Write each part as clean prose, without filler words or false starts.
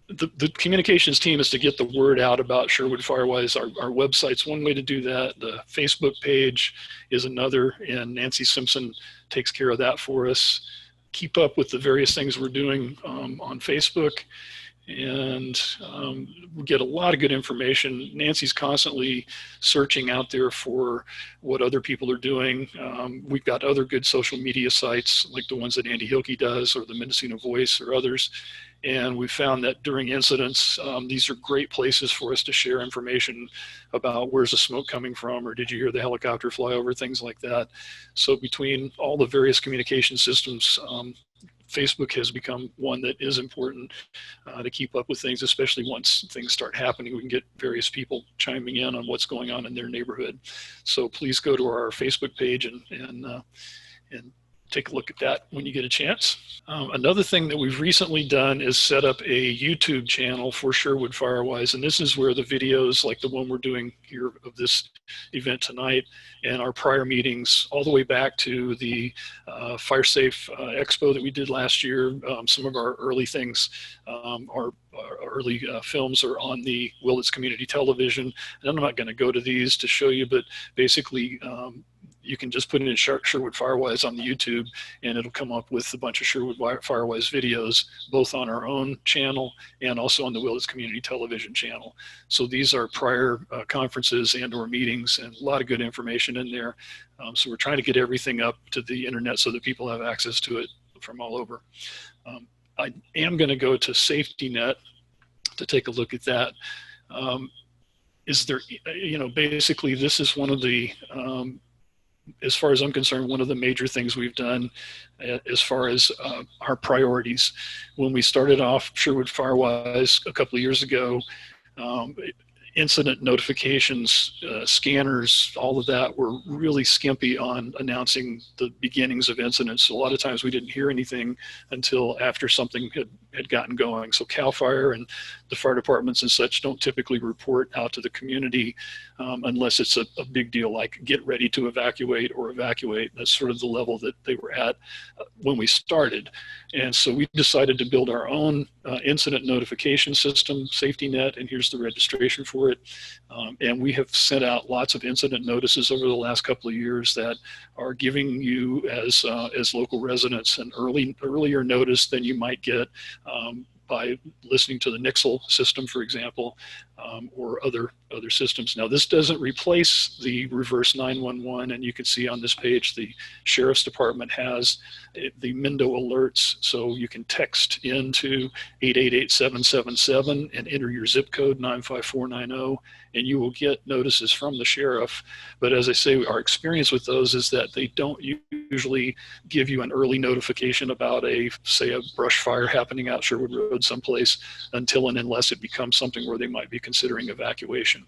the communications team is to get the word out about Sherwood Firewise. Our website's one way to do that. The Facebook page is another, and Nancy Simpson takes care of that for us. Keep up with the various things we're doing on Facebook, and we get a lot of good information. Nancy's constantly searching out there for what other people are doing. We've got other good social media sites like the ones that Andy Hilke does, or the Mendocino Voice, or others. And we found that during incidents, these are great places for us to share information about where's the smoke coming from, or did you hear the helicopter fly over, things like that. So between all the various communication systems, Facebook has become one that is important to keep up with things, especially once things start happening. We can get various people chiming in on what's going on in their neighborhood. So please go to our Facebook page and take a look at that when you get a chance. Another thing that we've recently done is set up a YouTube channel for Sherwood Firewise, and this is where the videos like the one we're doing here of this event tonight and our prior meetings all the way back to the Fire Safe Expo that we did last year. Some of our early things, our early films are on the Willits Community Television, and I'm not going to go to these to show you, but basically you can just put in Sherwood Firewise on the YouTube, and it'll come up with a bunch of Sherwood Firewise videos, both on our own channel and also on the Willits Community Television channel. So these are prior conferences and or meetings, and a lot of good information in there. So we're trying to get everything up to the internet so that people have access to it from all over. I am going to go to SafetyNet to take a look at that. Is there, basically this is one of the, as far as I'm concerned, one of the major things we've done as far as our priorities. When we started off Sherwood Firewise a couple of years ago, incident notifications, scanners, all of that were really skimpy on announcing the beginnings of incidents. So a lot of times we didn't hear anything until after something had gotten going. So CAL FIRE and the fire departments and such don't typically report out to the community unless it's a big deal like get ready to evacuate or evacuate. That's sort of the level that they were at when we started. And so we decided to build our own incident notification system, SafetyNet, and here's the registration for it. And we have sent out lots of incident notices over the last couple of years that are giving you as local residents an earlier notice than you might get by listening to the Nixle system, for example, or other systems. Now, this doesn't replace the reverse 911, and you can see on this page the Sheriff's Department has the Mendo alerts, so you can text into 888-777 and enter your zip code 95490, and you will get notices from the sheriff. But as I say, our experience with those is that they don't usually give you an early notification about say a brush fire happening out Sherwood Road someplace until and unless it becomes something where they might be considering evacuation.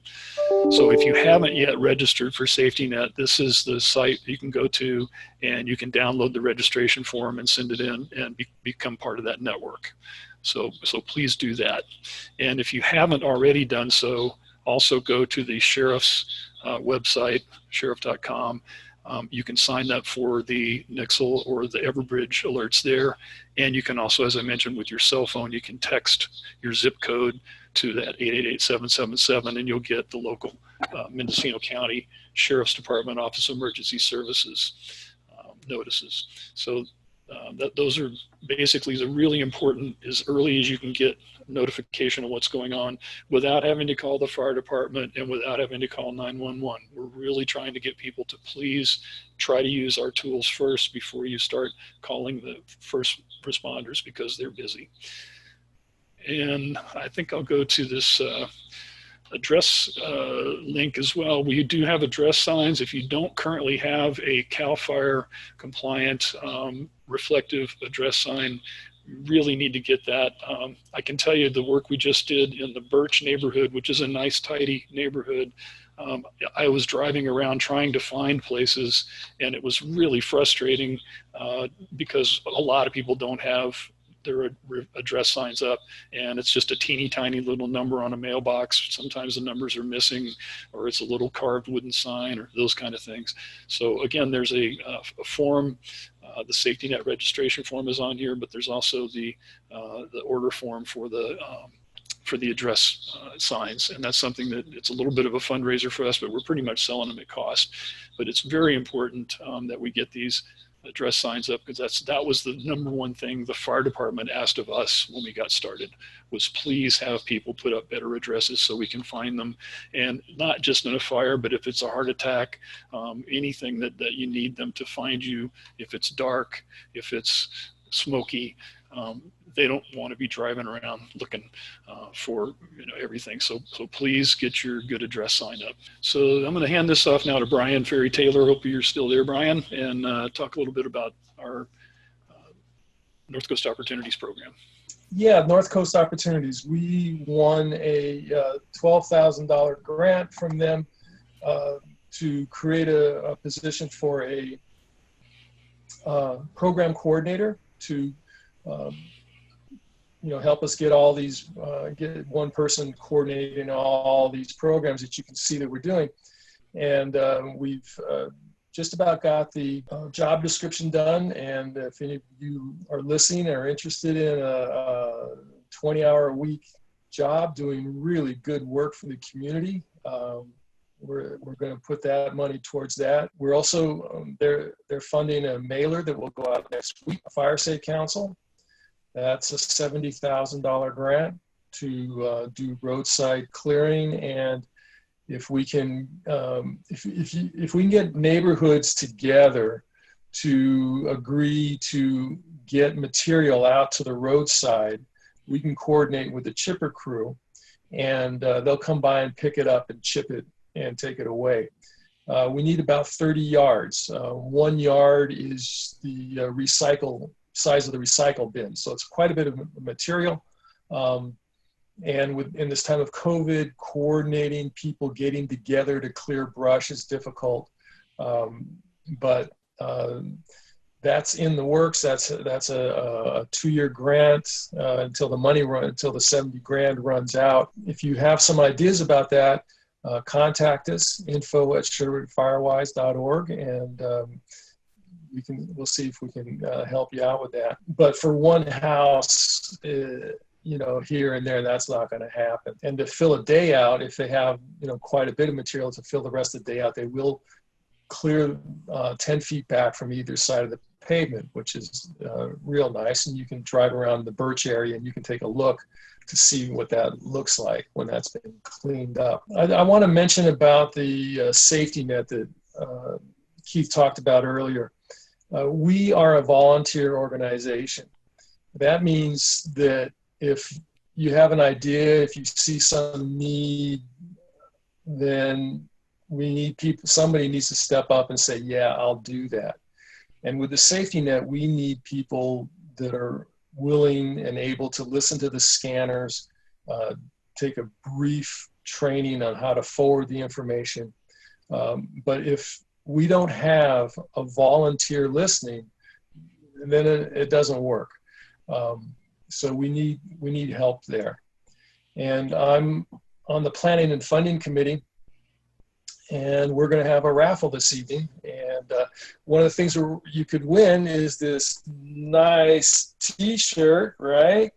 So if you haven't yet registered for SafetyNet, this is the site you can go to, and you can download the registration form and send it in and become part of that network. So please do that. And if you haven't already done so, also go to the sheriff's website, sheriff.com. You can sign up for the Nixle or the Everbridge alerts there. And you can also, as I mentioned, with your cell phone, you can text your zip code to that 888-777, and you'll get the local Mendocino County Sheriff's Department Office of Emergency Services notices. So those are basically the really important, as early as you can get notification of what's going on without having to call the fire department and without having to call 911. We're really trying to get people to please try to use our tools first before you start calling the first responders, because they're busy. And I think I'll go to this address link as well. We do have address signs. If you don't currently have a CAL FIRE compliant reflective address sign, you really need to get that. I can tell you the work we just did in the Birch neighborhood, which is a nice, tidy neighborhood. I was driving around trying to find places, and it was really frustrating because a lot of people don't have their address signs up, and it's just a teeny tiny little number on a mailbox. Sometimes the numbers are missing, or it's a little carved wooden sign, or those kind of things. So again, there's a form. The SafetyNet registration form is on here, but there's also the order form for the for the address signs. And that's something that it's a little bit of a fundraiser for us, but we're pretty much selling them at cost. But it's very important that we get these address signs up, because that was the number one thing the fire department asked of us when we got started, was please have people put up better addresses so we can find them. And not just in a fire, but if it's a heart attack, anything that you need them to find you, if it's dark, if it's smoky, they don't want to be driving around looking for everything. So please get your good address sign up. So I'm going to hand this off now to Brian Ferry Taylor. Hope you're still there, Brian, and talk a little bit about our North Coast Opportunities program. Yeah, North Coast Opportunities. We won a $12,000 grant from them to create a position for a program coordinator to help us get all these, get one person coordinating all these programs that you can see that we're doing. And we've just about got the job description done. And if any of you are listening or interested in a 20-hour-a-week job doing really good work for the community, we're going to put that money towards that. We're also, they're funding a mailer that will go out next week, Fire Safe Council. That's a $70,000 grant to do roadside clearing. And if we can, if we can get neighborhoods together to agree to get material out to the roadside, we can coordinate with the chipper crew, and they'll come by and pick it up and chip it and take it away. We need about 30 yards. 1 yard is the size of the recycle bin. So it's quite a bit of material. And in this time of COVID, coordinating people getting together to clear brush is difficult. But that's in the works. That's a 2-year grant until the 70 grand runs out. If you have some ideas about that, contact us, info@sherwoodfirewise.org, and we'll see if we can help you out with that. But for one house, here and there, that's not going to happen. And to fill a day out, if they have quite a bit of material to fill the rest of the day out, they will clear 10 feet back from either side of the pavement, which is real nice. And you can drive around the birch area and you can take a look to see what that looks like when that's been cleaned up. I want to mention about the SafetyNet that Keith talked about earlier. We are a volunteer organization. That means that if you have an idea, if you see some need, then somebody needs to step up and say, yeah, I'll do that. And with the SafetyNet, we need people that are willing and able to listen to the scanners, take a brief training on how to forward the information. But if we don't have a volunteer listening, then it doesn't work. So we need help there. And I'm on the planning and funding committee, and we're going to have a raffle this evening. And one of the things you could win is this nice T-shirt, right?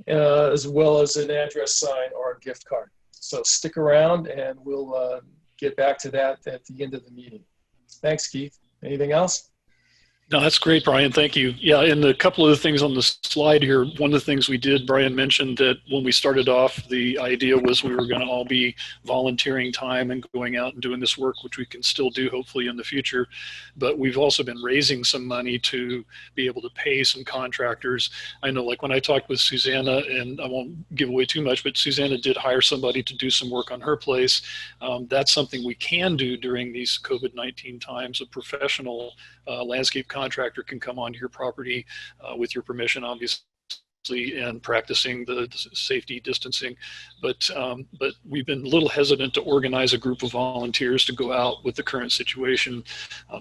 As well as an address sign or a gift card. So stick around, and we'll get back to that at the end of the meeting. Thanks, Keith. Anything else? No, that's great, Brian. Thank you. Yeah, and a couple of the things on the slide here, one of the things we did, Brian mentioned that when we started off, the idea was we were going to all be volunteering time and going out and doing this work, which we can still do hopefully in the future. But we've also been raising some money to be able to pay some contractors. I know, like when I talked with Susanna, and I won't give away too much, but Susanna did hire somebody to do some work on her place. That's something we can do during these COVID-19 times. A professional landscape contractor can come onto your property with your permission, obviously, and practicing the safety distancing. But we've been a little hesitant to organize a group of volunteers to go out with the current situation.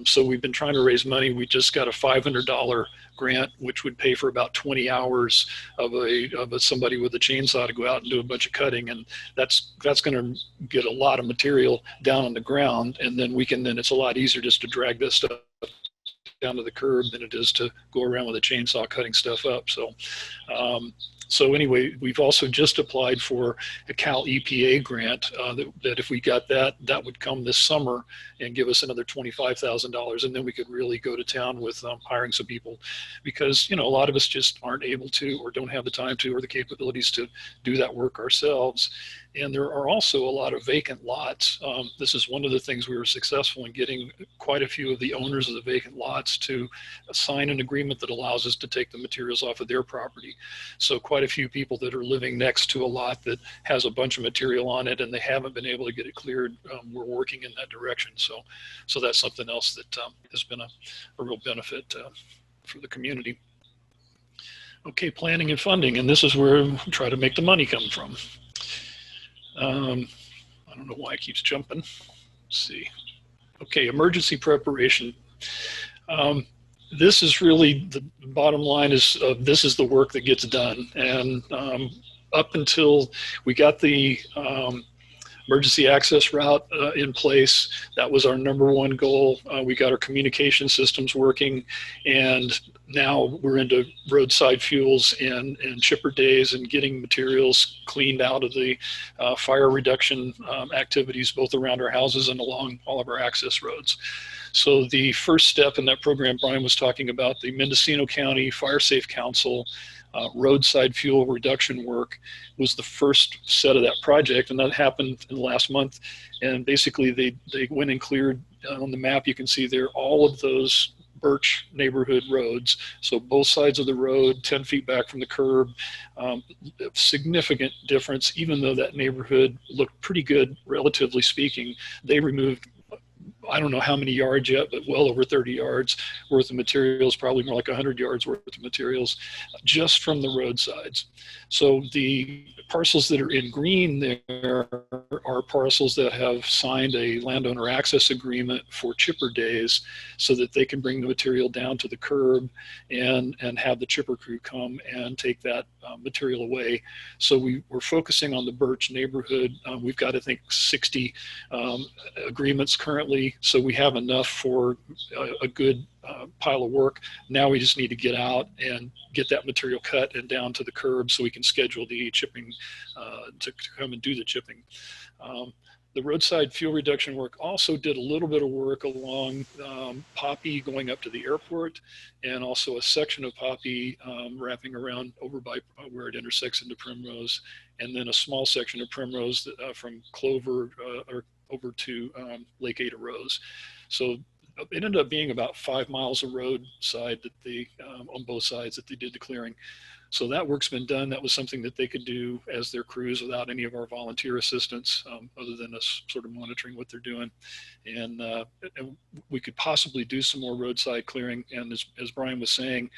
So we've been trying to raise money. We just got a $500 grant, which would pay for about 20 hours of somebody with a chainsaw to go out and do a bunch of cutting. And that's going to get a lot of material down on the ground. And then it's a lot easier just to drag this stuff down to the curb than it is to go around with a chainsaw cutting stuff up. So anyway, we've also just applied for a Cal EPA grant that if we got that, that would come this summer and give us another $25,000. And then we could really go to town with hiring some people, because, you know, a lot of us just aren't able to, or don't have the time to, or the capabilities to do that work ourselves. And there are also a lot of vacant lots. This is one of the things we were successful in getting quite a few of the owners of the vacant lots to sign an agreement that allows us to take the materials off of their property. So quite a few people that are living next to a lot that has a bunch of material on it and they haven't been able to get it cleared, we're working in that direction. So that's something else that has been a real benefit for the community. Okay, planning and funding, and this is where we try to make the money come from. I don't know why it keeps jumping. Let's see. Okay, emergency preparation. This is really the bottom line is this is the work that gets done. And up until we got the emergency access route in place, that was our #1 goal. We got our communication systems working, and now we're into roadside fuels and chipper days and getting materials cleaned out of the fire reduction activities, both around our houses and along all of our access roads. So the first step in that program Brian was talking about, the Mendocino County Fire Safe Council roadside fuel reduction work, was the first set of that project, and that happened in the last month. And basically they went and cleared on the map, you can see there all of those Birch neighborhood roads. So both sides of the road, 10 feet back from the curb, significant difference. Even though that neighborhood looked pretty good, relatively speaking, they removed, I don't know how many yards yet, but well over 30 yards worth of materials, probably more like 100 yards worth of materials, just from the roadsides. So the parcels that are in green there are parcels that have signed a landowner access agreement for chipper days so that they can bring the material down to the curb and have the chipper crew come and take that material away. So we're focusing on the Birch neighborhood. We've got, I think, 60 agreements currently. So we have enough for a good pile of work. Now we just need to get out and get that material cut and down to the curb so we can schedule the chipping to come and do the chipping. The roadside fuel reduction work also did a little bit of work along Poppy going up to the airport, and also a section of Poppy wrapping around over by where it intersects into Primrose, and then a small section of Primrose from Clover or over to Lake Ada Rose. So it ended up being about 5 miles of roadside that they, on both sides, that they did the clearing. So that work's been done. That was something that they could do as their crews without any of our volunteer assistance, other than us sort of monitoring what they're doing. And we could possibly do some more roadside clearing. And as Brian was saying,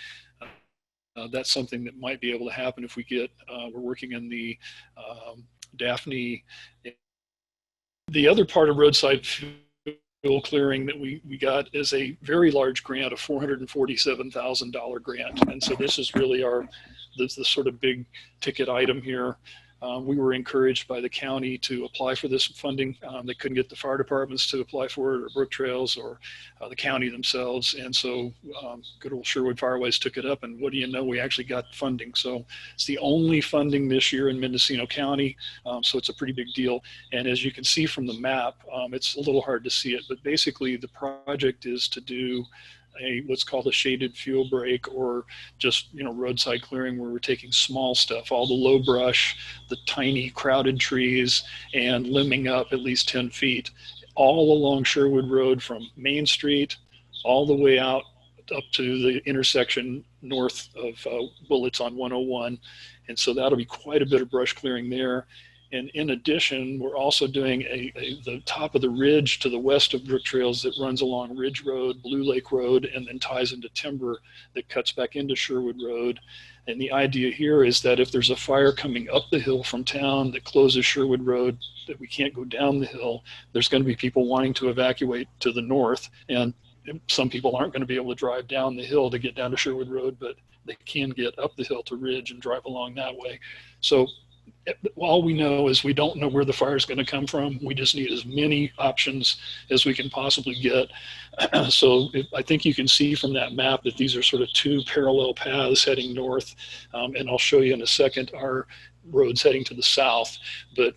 that's something that might be able to happen if we get, we're working in the Daphne. The other part of roadside fuel clearing that we got is a very large grant, a $447,000 grant. And so this is really the sort of big ticket item here. We were encouraged by the county to apply for this funding. They couldn't get the fire departments to apply for it, or Brooktrails, or the county themselves. And so good old Sherwood Firewise took it up, and what do you know, we actually got funding. So it's the only funding this year in Mendocino County. So it's a pretty big deal. And as you can see from the map, it's a little hard to see it, but basically the project is to do what's called a shaded fuel break, or just, you know, roadside clearing, where we're taking small stuff, all the low brush, the tiny crowded trees, and limbing up at least 10 feet all along Sherwood Road from Main Street all the way out up to the intersection north of Willits on 101. And so that'll be quite a bit of brush clearing there. And in addition, we're also doing the top of the ridge to the west of Brooktrails that runs along Ridge Road, Blue Lake Road, and then ties into timber that cuts back into Sherwood Road. And the idea here is that if there's a fire coming up the hill from town that closes Sherwood Road, that we can't go down the hill, there's going to be people wanting to evacuate to the north. And some people aren't going to be able to drive down the hill to get down to Sherwood Road, but they can get up the hill to Ridge and drive along that way. So all we know is we don't know where the fire is going to come from. We just need as many options as we can possibly get. So I think you can see from that map that these are sort of two parallel paths heading north. And I'll show you in a second our roads heading to the south. But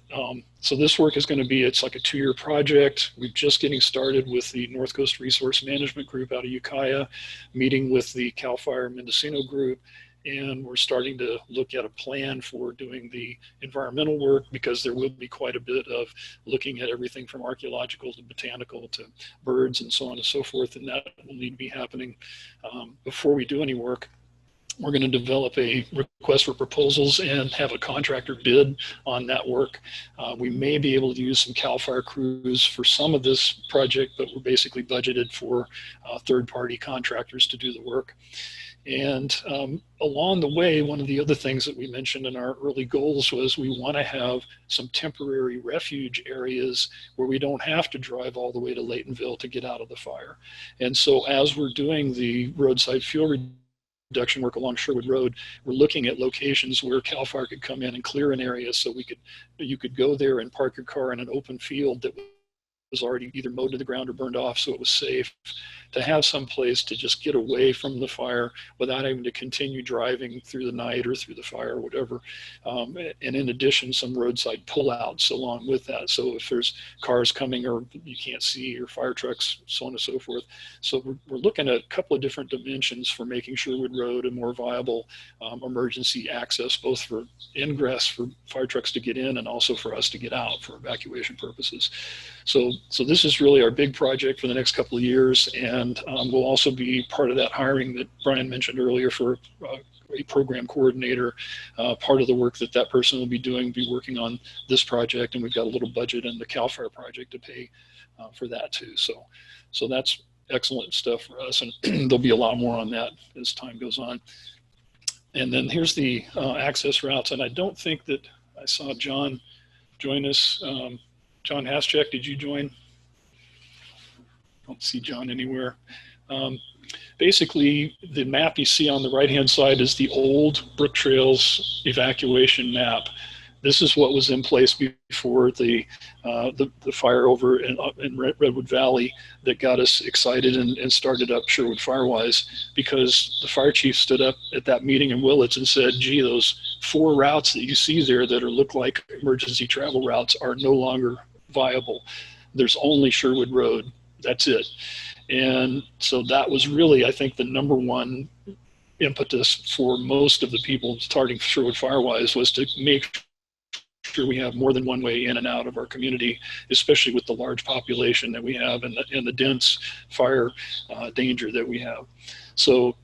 so this work is going to be, it's like a 2-year project. We're just getting started with the North Coast Resource Management Group out of Ukiah, meeting with the CAL FIRE Mendocino group. And we're starting to look at a plan for doing the environmental work, because there will be quite a bit of looking at everything from archaeological to botanical to birds and so on and so forth. And that will need to be happening before we do any work. We're going to develop a request for proposals and have a contractor bid on that work. We may be able to use some CAL FIRE crews for some of this project, but we're basically budgeted for third-party contractors to do the work. And along the way, one of the other things that we mentioned in our early goals was we want to have some temporary refuge areas where we don't have to drive all the way to Laytonville to get out of the fire. And so as we're doing the roadside fuel reduction work along Sherwood Road, we're looking at locations where CAL FIRE could come in and clear an area, so you could go there and park your car in an open field that was already either mowed to the ground or burned off, so it was safe to have some place to just get away from the fire without having to continue driving through the night or through the fire or whatever. And in addition, some roadside pullouts along with that. So if there's cars coming or you can't see, or fire trucks, so on and so forth. So we're looking at a couple of different dimensions for making Sherwood Road a more viable emergency access, both for ingress for fire trucks to get in and also for us to get out for evacuation purposes. So this is really our big project for the next couple of years, and we'll also be part of that hiring that Brian mentioned earlier for a program coordinator. Part of the work that person will be doing, be working on this project, and we've got a little budget in the CAL FIRE project to pay for that too. So that's excellent stuff for us, and there'll be a lot more on that as time goes on. And then here's the access routes, and I don't think that I saw John join us. John Haschek, did you join? Don't see John anywhere. Basically, the map you see on the right-hand side is the old Brooktrails evacuation map. This is what was in place before the fire over in Redwood Valley that got us excited and started up Sherwood Firewise, because the fire chief stood up at that meeting in Willits and said, gee, those 4 routes that you see there that look like emergency travel routes are no longer viable. There's only Sherwood Road. That's it. And so that was really, I think, the #1 impetus for most of the people starting Sherwood Firewise, was to make sure we have more than one way in and out of our community, especially with the large population that we have and the dense fire danger that we have. So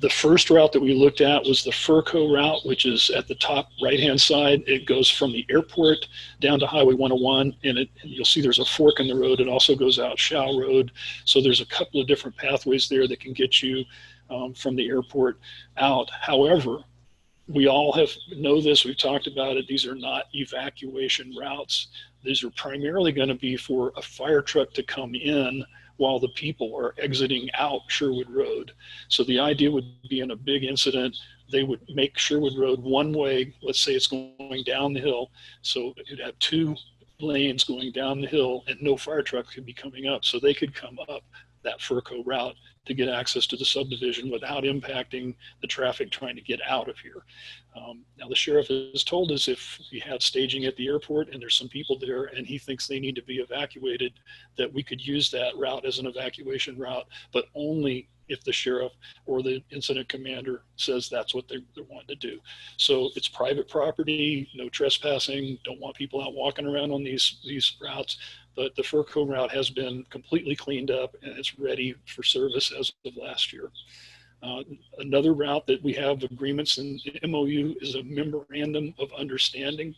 the first route that we looked at was the Furco route, which is at the top right-hand side. It goes from the airport down to Highway 101, and you'll see there's a fork in the road. It also goes out Shaw Road. So there's a couple of different pathways there that can get you from the airport out. However, we all know this, we've talked about it, these are not evacuation routes. These are primarily going to be for a fire truck to come in while the people are exiting out Sherwood Road. So the idea would be, in a big incident, they would make Sherwood Road one way. Let's say it's going down the hill. So it'd have 2 lanes going down the hill and no fire truck could be coming up. So they could come up that Furco route to get access to the subdivision without impacting the traffic trying to get out of here. Now the sheriff has told us if we have staging at the airport and there's some people there and he thinks they need to be evacuated, that we could use that route as an evacuation route, but only if the sheriff or the incident commander says that's what they're wanting to do. So it's private property, no trespassing, don't want people out walking around on these routes. But the Furco route has been completely cleaned up and it's ready for service as of last year. Another route that we have agreements in MOU is a memorandum of understanding.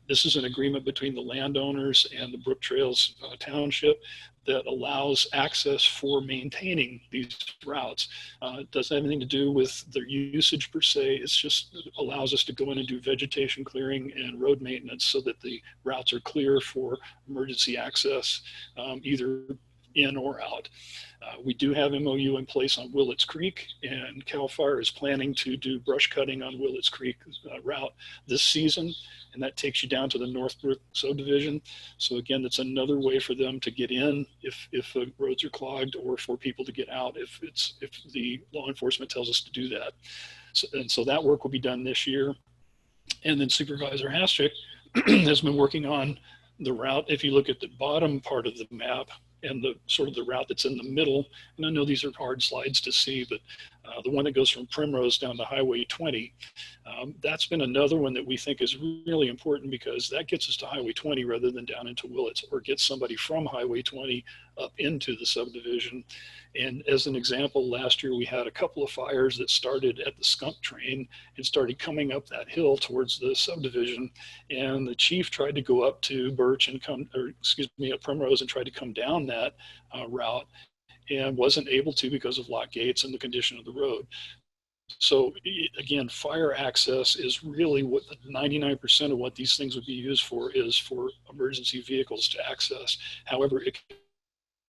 This is an agreement between the landowners and the Brooktrails Township that allows access for maintaining these routes. It doesn't have anything to do with their usage per se. It's just allows us to go in and do vegetation clearing and road maintenance so that the routes are clear for emergency access, either in or out. We do have MOU in place on Willets Creek, and CAL FIRE is planning to do brush cutting on Willets Creek route this season, and that takes you down to the Northbrook subdivision. So again, that's another way for them to get in if roads are clogged, or for people to get out if the law enforcement tells us to do that. So that work will be done this year. And then Supervisor Hastrick has been working on the route. If you look at the bottom part of the map and the sort of the route that's in the middle, and I know these are hard slides to see, but the one that goes from Primrose down to Highway 20, that's been another one that we think is really important, because that gets us to Highway 20 rather than down into Willets, or gets somebody from Highway 20 up into the subdivision. And as an example, last year we had a couple of fires that started at the skunk train and started coming up that hill towards the subdivision. And the chief tried to go up to Birch and up Primrose and tried to come down that route, and wasn't able to because of locked gates and the condition of the road. So again, fire access is really what 99% of what these things would be used for, is for emergency vehicles to access. However, it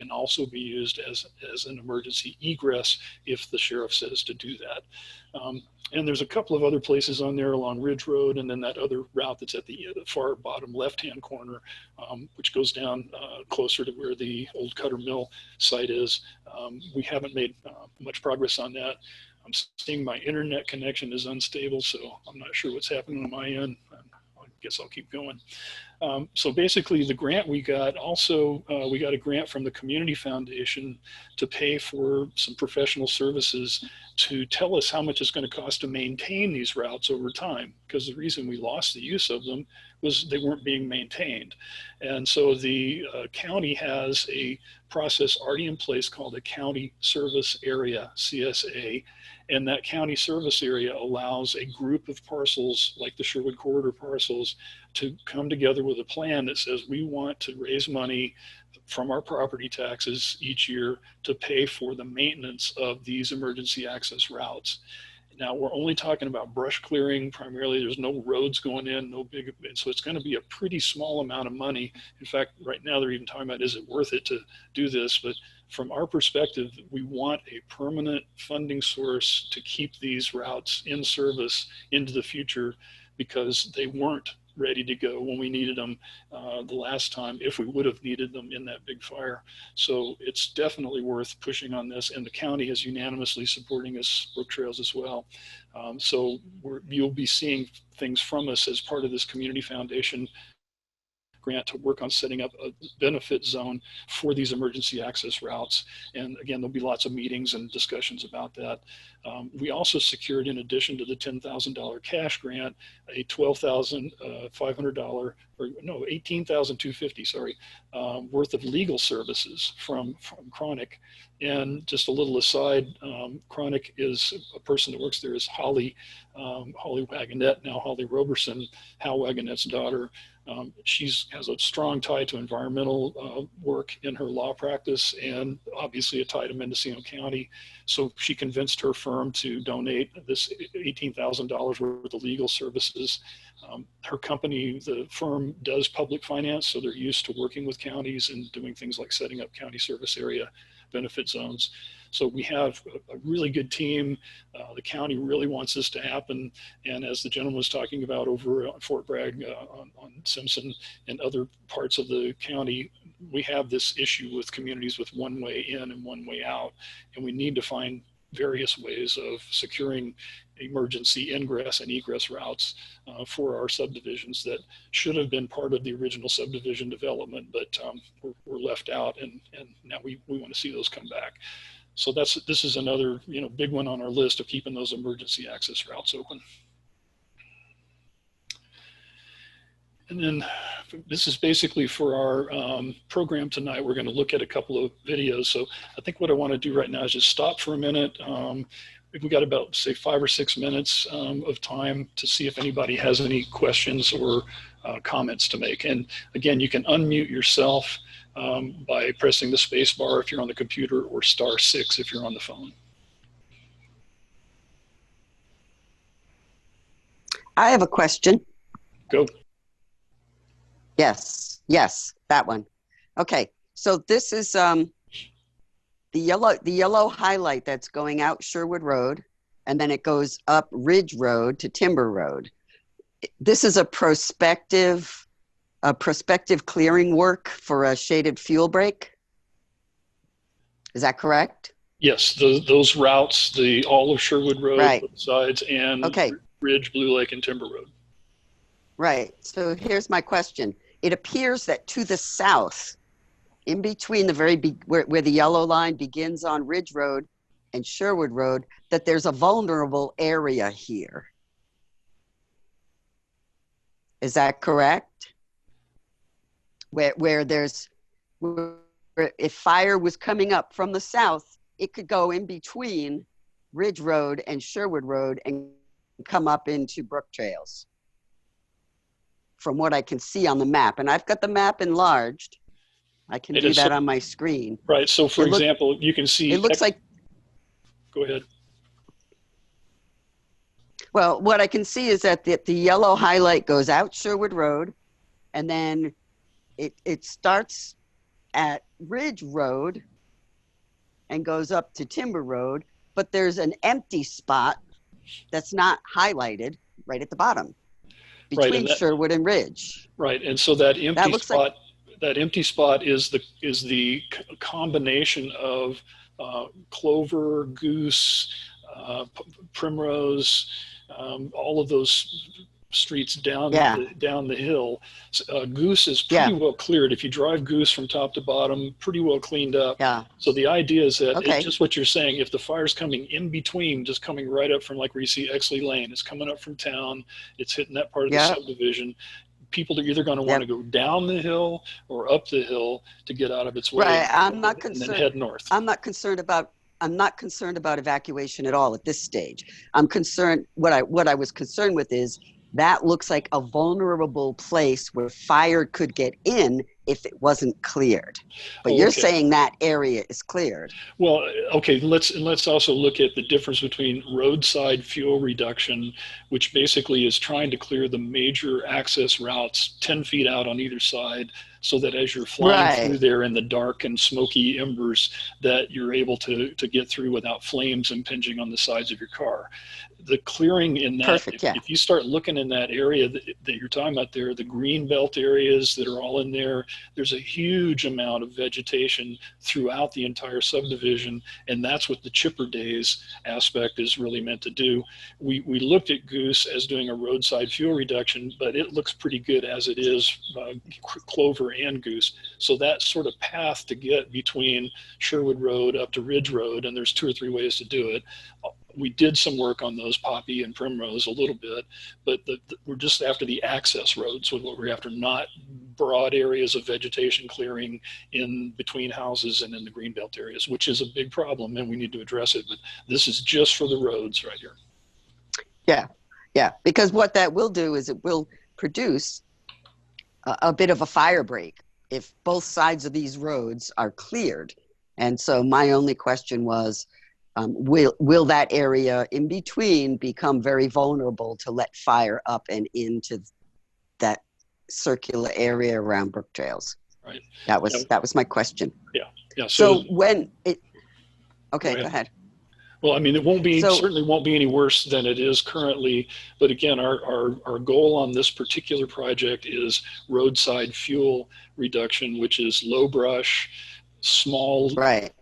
can also be used as an emergency egress if the sheriff says to do that. And there's a couple of other places on there along Ridge Road, and then that other route that's at the far bottom left-hand corner, which goes down closer to where the old Cutter Mill site is. We haven't made much progress on that. I'm seeing my internet connection is unstable, so I'm not sure what's happening on my end. I guess I'll keep going. So basically the grant we got also, we got a grant from the Community Foundation to pay for some professional services to tell us how much it's going to cost to maintain these routes over time, because the reason we lost the use of them was they weren't being maintained. And so the county has a process already in place called a County Service Area, CSA. And that county service area allows a group of parcels, like the Sherwood Corridor parcels, to come together with a plan that says we want to raise money from our property taxes each year to pay for the maintenance of these emergency access routes. Now, we're only talking about brush clearing primarily. There's no roads going in, no big, so it's going to be a pretty small amount of money. In fact, right now they're even talking about, is it worth it to do this? But from our perspective, we want a permanent funding source to keep these routes in service into the future, because they weren't ready to go when we needed them the last time, if we would have needed them in that big fire. So it's definitely worth pushing on this, and the county is unanimously supporting us, Brooktrails as well. So you'll be seeing things from us as part of this Community Foundation grant to work on setting up a benefit zone for these emergency access routes. And again, there'll be lots of meetings and discussions about that. We also secured, in addition to the $10,000 cash grant, a $12,500, or no, $18,250, sorry, worth of legal services from Chronic. And just a little aside, Chronic is a person that works there is Holly Wagonette, now Holly Roberson, Hal Wagonette's daughter. She has a strong tie to environmental work in her law practice, and obviously a tie to Mendocino County. So she convinced her firm to donate this $18,000 worth of legal services. Her company, the firm, does public finance, so they're used to working with counties and doing things like setting up county service area benefit zones. So we have a really good team. The county really wants this to happen. And as the gentleman was talking about over at Fort Bragg on Simpson and other parts of the county, we have this issue with communities with one way in and one way out. And we need to find various ways of securing emergency ingress and egress routes for our subdivisions that should have been part of the original subdivision development, but were left out, and now we want to see those come back. So this is another big one on our list of keeping those emergency access routes open. And then this is basically for our program tonight. We're going to look at a couple of videos. So I think what I want to do right now is just stop for a minute. We've got about, say, 5 or 6 minutes of time to see if anybody has any questions or comments to make. And again, you can unmute yourself by pressing the space bar if you're on the computer, or *6 if you're on the phone. I have a question. Go. Yes, that one. Okay, so this is yellow highlight that's going out Sherwood Road, and then it goes up Ridge Road to Timber Road. This is a prospective clearing work for a shaded fuel break. Is that correct? Yes, those routes, all of Sherwood Road, Right. sides, and Okay. Ridge, Blue Lake, and Timber Road. Right. So here's my question. It appears that to the south, in between the where the yellow line begins on Ridge Road and Sherwood Road, that there's a vulnerable area here. Is that correct? Where if fire was coming up from the south, it could go in between Ridge Road and Sherwood Road and come up into Brooktrails. From what I can see on the map, and I've got the map enlarged. I can do that on my screen. Right. So, for example, you can see. It looks like. Go ahead. Well, what I can see is that the yellow highlight goes out Sherwood Road, and then it starts at Ridge Road and goes up to Timber Road, but there's an empty spot that's not highlighted right at the bottom between Sherwood and Ridge. Right, and so that empty spot, that empty spot is the combination of clover, goose, primrose, all of those streets down the hill. Goose is pretty well cleared. If you drive Goose from top to bottom, pretty well cleaned up. Yeah. So the idea is that it's just what you're saying. If the fire's coming in between, just coming right up from, like where you see Exley Lane, it's coming up from town, it's hitting that part of the subdivision. People are either going to want to go down the hill or up the hill to get out of its way. Right. I'm not concerned. And then head north. I'm not concerned about evacuation at all at this stage. I'm concerned. What I was concerned with is that looks like a vulnerable place where fire could get in if it wasn't cleared. But you're saying that area is cleared. Well, okay, let's also look at the difference between roadside fuel reduction, which basically is trying to clear the major access routes 10 feet out on either side, so that as you're flying through there in the dark and smoky embers, that you're able to get through without flames impinging on the sides of your car. The clearing in that, if you start looking in that area that you're talking about there, the green belt areas that are all in there, there's a huge amount of vegetation throughout the entire subdivision, and that's what the chipper days aspect is really meant to do. We looked at Goose as doing a roadside fuel reduction, but it looks pretty good as it is, Clover and Goose. So that sort of path to get between Sherwood Road up to Ridge Road, and there's 2 or 3 ways to do it. We did some work on those, Poppy and Primrose, a little bit, but we're just after the access roads with what we're after, not broad areas of vegetation clearing in between houses and in the greenbelt areas, which is a big problem and we need to address it. But this is just for the roads right here. Yeah, because what that will do is it will produce a bit of a fire break if both sides of these roads are cleared. And so my only question was, will that area in between become very vulnerable to let fire up and into that circular area around Brooktrails? Right. That was my question. Yeah. So when it, go ahead. Well, I mean, it won't be, certainly won't be any worse than it is currently. But again, our goal on this particular project is roadside fuel reduction, which is low brush, small,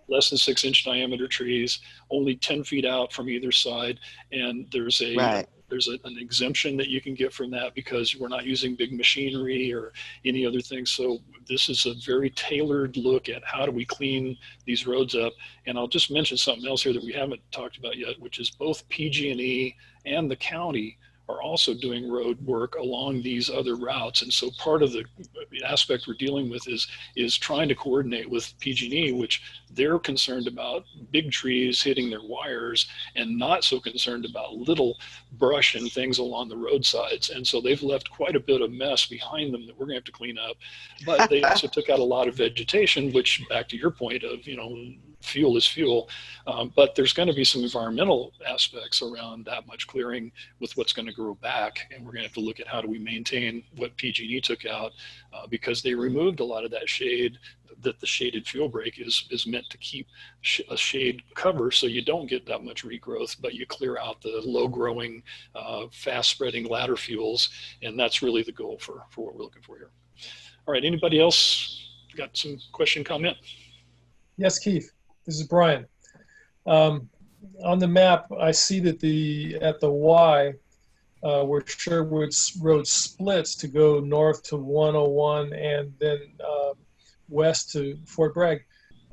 less than 6-inch diameter trees, only 10 feet out from either side. And there's an exemption that you can get from that because we're not using big machinery or any other thing. So this is a very tailored look at how do we clean these roads up. And I'll just mention something else here that we haven't talked about yet, which is both PG&E and the county are also doing road work along these other routes. And so part of the aspect we're dealing with is trying to coordinate with PG&E, which they're concerned about big trees hitting their wires and not so concerned about little brush and things along the roadsides. And so they've left quite a bit of mess behind them that we're gonna have to clean up. But they also took out a lot of vegetation, which, back to your point of, fuel is fuel. But there's going to be some environmental aspects around that much clearing with what's going to grow back. And we're going to have to look at how do we maintain what PG&E took out, because they removed a lot of that shade. That the shaded fuel break is meant to keep a shade cover so you don't get that much regrowth, but you clear out the low growing, fast spreading ladder fuels. And that's really the goal for what we're looking for here. All right, anybody else got some question, comment? Yes, Keith, this is Brian. On the map, I see that at the Y, where Sherwood Road splits to go north to 101 and then west to Fort Bragg.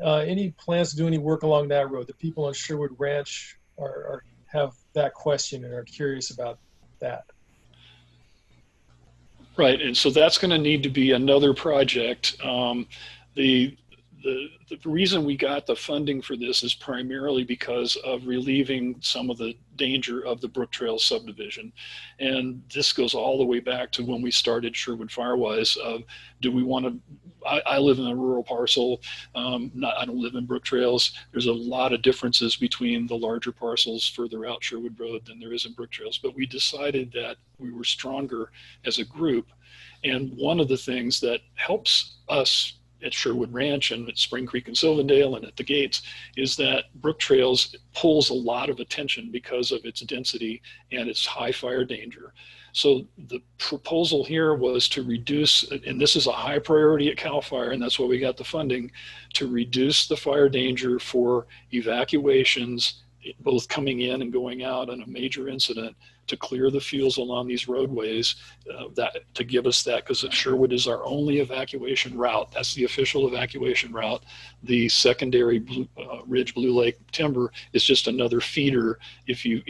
Any plans to do any work along that road? The people on Sherwood Ranch have that question and are curious about that. Right, and so that's going to need to be another project. The reason we got the funding for this is primarily because of relieving some of the danger of the Brooktrails subdivision. And this goes all the way back to when we started Sherwood Firewise. Do we want to, I live in a rural parcel, I don't live in Brooktrails. There's a lot of differences between the larger parcels further out Sherwood Road than there is in Brooktrails. But we decided that we were stronger as a group. And one of the things that helps us at Sherwood Ranch and at Spring Creek and Sylvandale and at the gates is that Brooktrails pulls a lot of attention because of its density and its high fire danger. So the proposal here was to reduce, and this is a high priority at CAL FIRE, and that's why we got the funding, to reduce the fire danger for evacuations, both coming in and going out on a major incident, to clear the fuels along these roadways, to give us that, because Sherwood is our only evacuation route. That's the official evacuation route. The secondary Ridge Blue Lake timber is just another feeder if you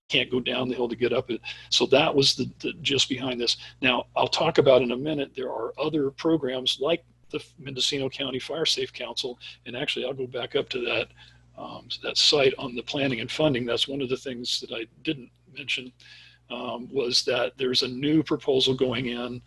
can't go down the hill to get up it. So that was the just behind this. Now, I'll talk about in a minute, there are other programs like the Mendocino County Fire Safe Council, and actually I'll go back up to that site on the planning and funding. That's one of the things that I didn't mention, was that there's a new proposal going in,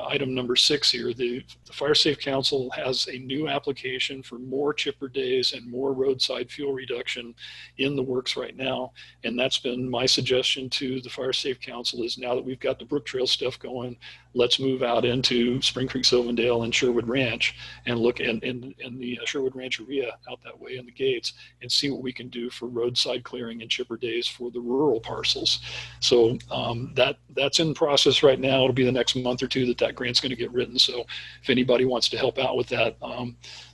item number 6 here. The Fire Safe Council has a new application for more chipper days and more roadside fuel reduction in the works right now. And that's been my suggestion to the Fire Safe Council, is now that we've got the Brooktrails stuff going, let's move out into Spring Creek, Sylvandale, and Sherwood Ranch and look in the Sherwood Ranch area out that way in the gates and see what we can do for roadside clearing and chipper days for the rural parcels. So that's in process right now. It'll be the next month or two that grant's going to get written. So if anybody wants to help out with that,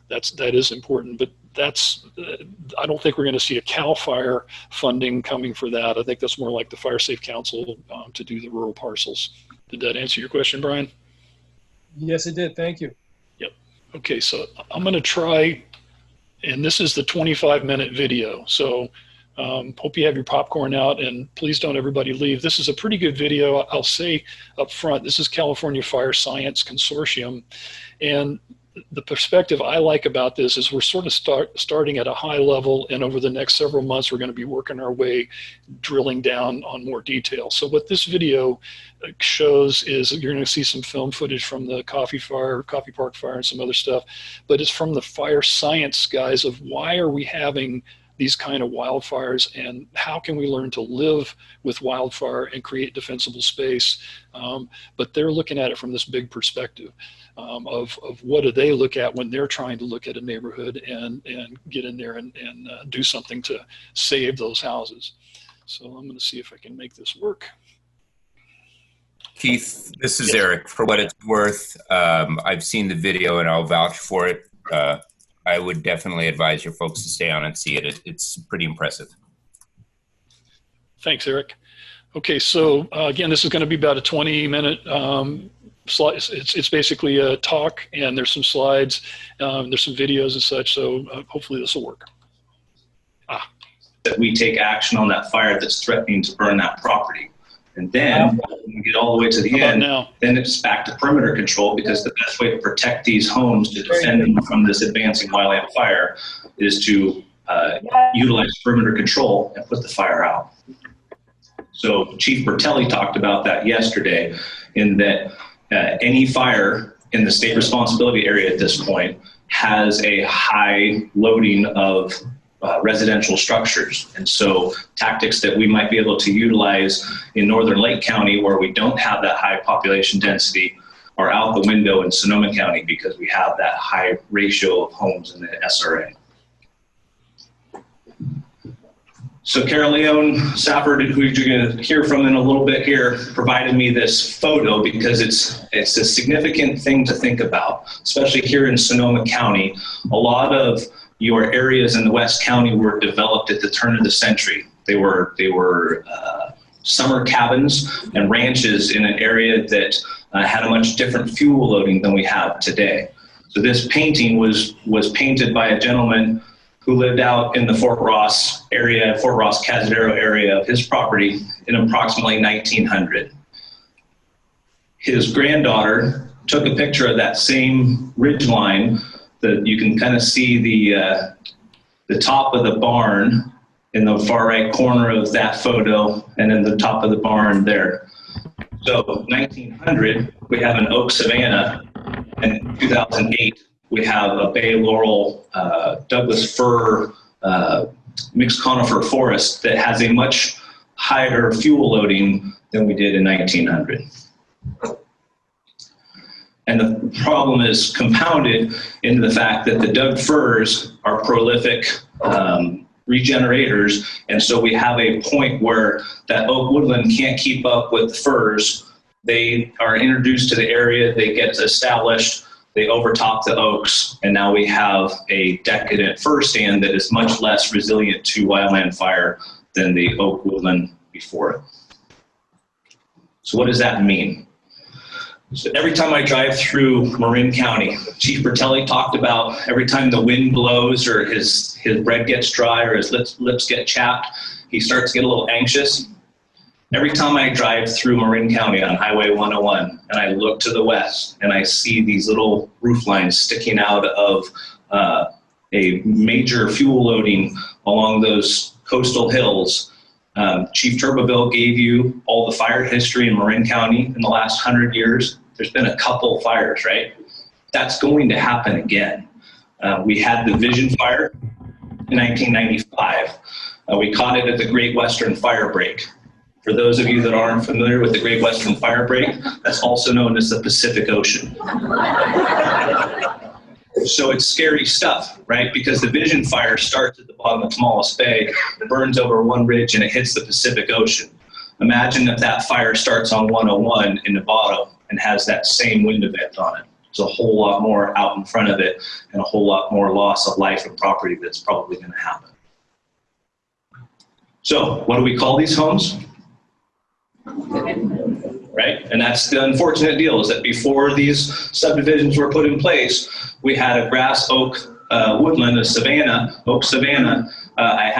that is important. But I don't think we're going to see a CAL FIRE funding coming for that. I think that's more like the Fire Safe Council to do the rural parcels. Did that answer your question, Brian? Yes, it did. Thank you. Yep. Okay, so I'm going to try, and this is the 25-minute video. So hope you have your popcorn out, and please don't everybody leave. This is a pretty good video. I'll say up front, this is California Fire Science Consortium. And the perspective I like about this is we're sort of starting at a high level, and over the next several months, we're going to be working our way, drilling down on more detail. So what this video shows is you're going to see some film footage from the Coffee Park Fire and some other stuff, but it's from the fire science guys of why are we having these kind of wildfires and how can we learn to live with wildfire and create defensible space. But they're looking at it from this big perspective of what do they look at when they're trying to look at a neighborhood and get in there and do something to save those houses. So I'm going to see if I can make this work. Keith, this is Eric. For what it's worth, I've seen the video and I'll vouch for it. I would definitely advise your folks to stay on and see it. It's pretty impressive. Thanks, Eric. Okay, so again, this is going to be about a 20-minute slide. It's basically a talk, and there's some slides, there's some videos and such, so hopefully this will work. That we take action on that fire that's threatening to burn that property. And then when we get all the way to the end, then it's back to perimeter control, because the best way to protect these homes, to defend them from this advancing wildland fire, is to utilize perimeter control and put the fire out. So Chief Bertelli talked about that yesterday, in that any fire in the state responsibility area at this point has a high loading of residential structures. And so tactics that we might be able to utilize in northern Lake County, where we don't have that high population density, are out the window in Sonoma County because we have that high ratio of homes in the SRA. So Carol Leon Safford, who you're going to hear from in a little bit here, provided me this photo because it's a significant thing to think about, especially here in Sonoma County. A lot of your areas in the West County were developed at the turn of the century. They were summer cabins and ranches in an area that had a much different fuel loading than we have today. So this painting was painted by a gentleman who lived out in the Fort Ross area, Fort Ross Cazadero area of his property in approximately 1900. His granddaughter took a picture of that same ridge line that you can kind of see the top of the barn in the far right corner of that photo, and then the top of the barn there. So 1900, we have an oak savanna, and in 2008, we have a bay laurel Douglas fir mixed conifer forest that has a much higher fuel loading than we did in 1900. And the problem is compounded into the fact that the Doug firs are prolific regenerators, and so we have a point where that oak woodland can't keep up with the firs. They are introduced to the area, they get established, they overtop the oaks, and now we have a decadent fir stand that is much less resilient to wildland fire than the oak woodland before it. So what does that mean? So every time I drive through Marin County, Chief Bertelli talked about every time the wind blows or his bread gets dry or his lips get chapped, he starts to get a little anxious. Every time I drive through Marin County on Highway 101 and I look to the west and I see these little roof lines sticking out of a major fuel loading along those coastal hills, Chief Turbeville gave you all the fire history in Marin County in the last 100 years. There's been a couple fires, right? That's going to happen again. We had the Vision Fire in 1995. We caught it at the Great Western Fire Break. For those of you that aren't familiar with the Great Western Fire Break, that's also known as the Pacific Ocean. So it's scary stuff, right? Because the Vision Fire starts at the bottom of Tomales Bay, burns over one ridge, and it hits the Pacific Ocean. Imagine if that fire starts on 101 in Nevada and has that same wind event on it. There's a whole lot more out in front of it and a whole lot more loss of life and property that's probably going to happen. So what do we call these homes? Right? And that's the unfortunate deal, is that before these subdivisions were put in place, we had a grass oak woodland, a savanna, oak savanna. I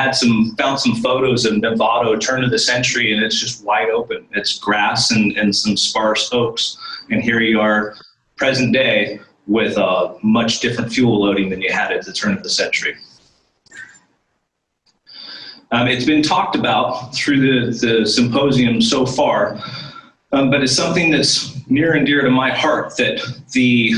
found some photos of Nevada turn of the century, and it's just wide open. It's grass and some sparse oaks. And here you are, present day, with a much different fuel loading than you had at the turn of the century. It's been talked about through the symposium so far, but it's something that's near and dear to my heart, that the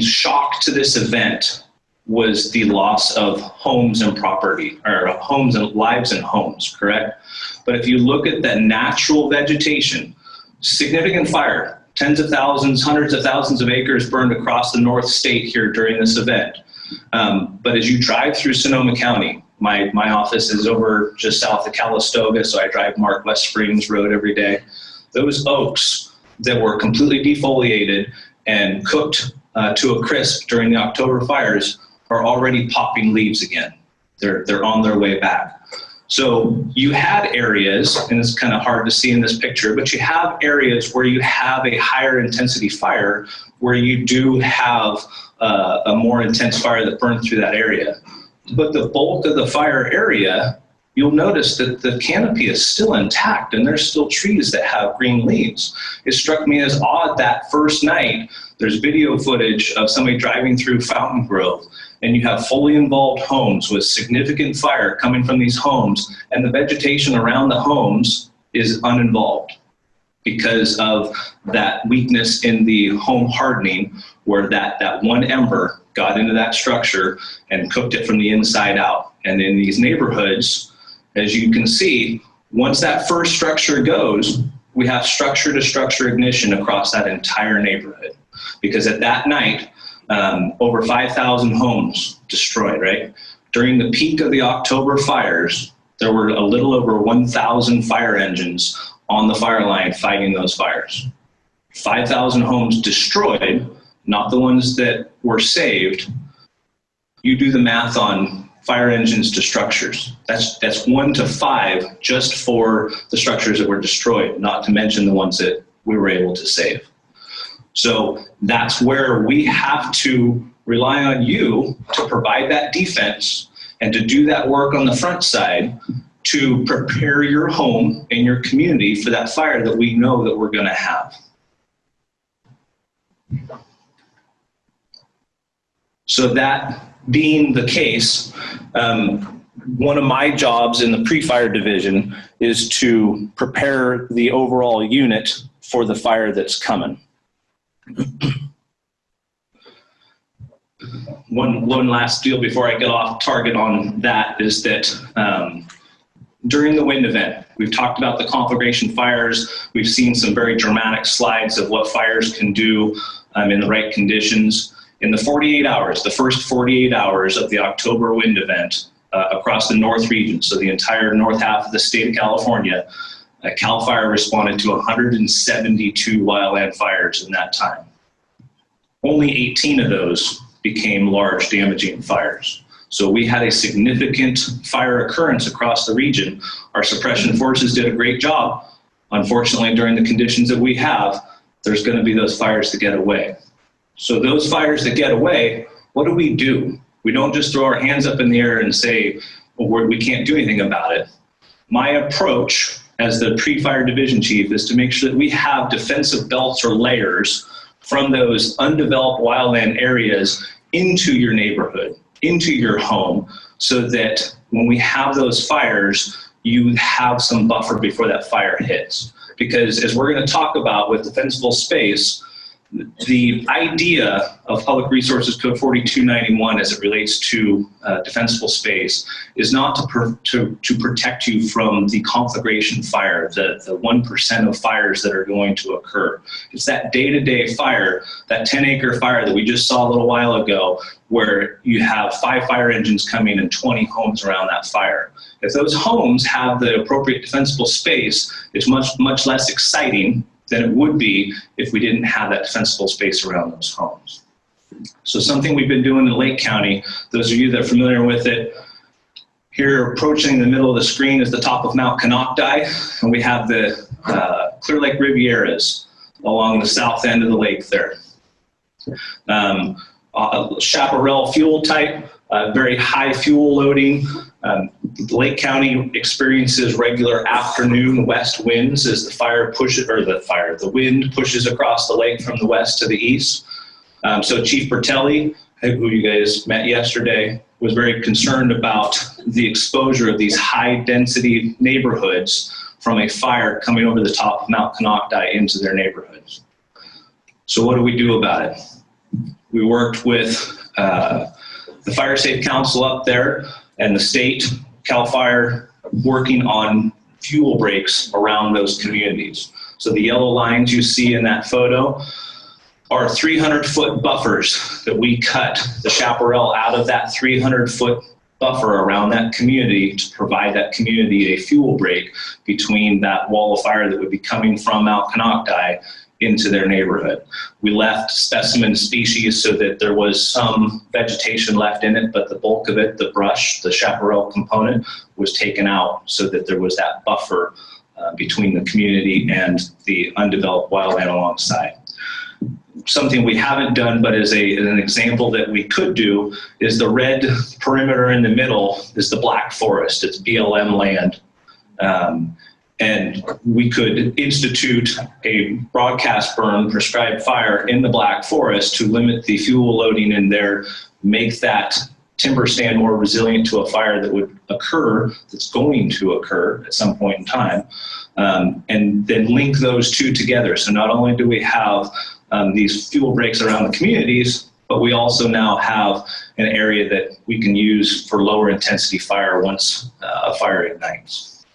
shock to this event was the loss of homes and property, or homes and lives and homes, correct? But if you look at the natural vegetation, significant fire, tens of thousands, hundreds of thousands of acres burned across the North State here during this event. But as you drive through Sonoma County, my office is over just south of Calistoga, so I drive Mark West Springs Road every day. Those oaks that were completely defoliated and cooked to a crisp during the October fires are already popping leaves again. They're on their way back. So you had areas, and it's kind of hard to see in this picture, but you have areas where you have a higher intensity fire, where you do have a more intense fire that burned through that area. But the bulk of the fire area, you'll notice that the canopy is still intact and there's still trees that have green leaves. It struck me as odd that first night, there's video footage of somebody driving through Fountain Grove, and you have fully involved homes with significant fire coming from these homes, and the vegetation around the homes is uninvolved. because of that weakness in the home hardening, where that one ember got into that structure and cooked it from the inside out. And in these neighborhoods, as you can see, once that first structure goes, we have structure to structure ignition across that entire neighborhood. Because at that night, over 5,000 homes destroyed, right? During the peak of the October fires, there were a little over 1,000 fire engines on the fire line fighting those fires. 5,000 homes destroyed, not the ones that were saved. You do the math on fire engines to structures. That's 1 to 5 just for the structures that were destroyed, not to mention the ones that we were able to save. So that's where we have to rely on you to provide that defense and to do that work on the front side to prepare your home and your community for that fire that we know that we're going to have. So that being the case, one of my jobs in the pre-fire division is to prepare the overall unit for the fire that's coming. One last deal before I get off target on that is that during the wind event, we've talked about the conflagration fires. We've seen some very dramatic slides of what fires can do in the right conditions. In the 48 hours, the first 48 hours of the October wind event across the north region, so the entire north half of the state of California, CAL FIRE responded to 172 wildland fires in that time. Only 18 of those became large damaging fires. So we had a significant fire occurrence across the region. Our suppression forces did a great job. Unfortunately, during the conditions that we have, there's going to be those fires that get away. So those fires that get away, what do? We don't just throw our hands up in the air and say, well, we can't do anything about it. My approach as the pre-fire division chief is to make sure that we have defensive belts or layers from those undeveloped wildland areas into your neighborhood, into your home, so that when we have those fires, you have some buffer before that fire hits. Because as we're going to talk about with defensible space, the idea of Public Resources Code 4291 as it relates to defensible space is not to protect you from the conflagration fire, the 1% of fires that are going to occur. It's that day-to-day fire, that 10-acre fire that we just saw a little while ago, where you have 5 fire engines coming and 20 homes around that fire. If those homes have the appropriate defensible space, it's much less exciting than it would be if we didn't have that defensible space around those homes. So something we've been doing in Lake County, those of you that are familiar with it, here approaching the middle of the screen is the top of Mount Canocti, and we have the Clear Lake Rivieras along the south end of the lake there. Chaparral fuel type, very high fuel loading. Lake County experiences regular afternoon west winds as the wind pushes across the lake from the west to the east. So Chief Bertelli, who you guys met yesterday, was very concerned about the exposure of these high density neighborhoods from a fire coming over the top of Mount Canocti into their neighborhoods. So what do we do about it? We worked with the Fire Safe Council up there and the state, CAL FIRE, working on fuel breaks around those communities. So the yellow lines you see in that photo are 300-foot buffers that we cut the chaparral out of that 300-foot buffer around that community to provide that community a fuel break between that wall of fire that would be coming from Mount Canocti into their neighborhood. We left specimen species so that there was some vegetation left in it, but the bulk of it, the brush, the chaparral component, was taken out so that there was that buffer between the community and the undeveloped wildland alongside. Something we haven't done, but as an example that we could do, is the red perimeter in the middle is the black forest. It's BLM land. And we could institute a broadcast burn prescribed fire in the black forest to limit the fuel loading in there, make that timber stand more resilient to a fire that would occur, that's going to occur at some point in time, and then link those two together. So not only do we have these fuel breaks around the communities, but we also now have an area that we can use for lower intensity fire once a fire ignites.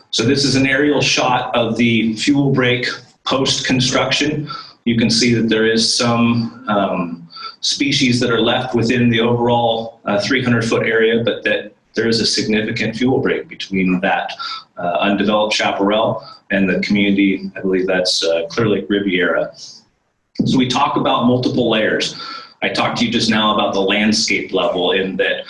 So this is an aerial shot of the fuel break post-construction. You can see that there is some species that are left within the overall 300-foot area, but that there is a significant fuel break between that undeveloped chaparral and the community. I believe that's Clear Lake Riviera. So we talk about multiple layers. I talked to you just now about the landscape level, in that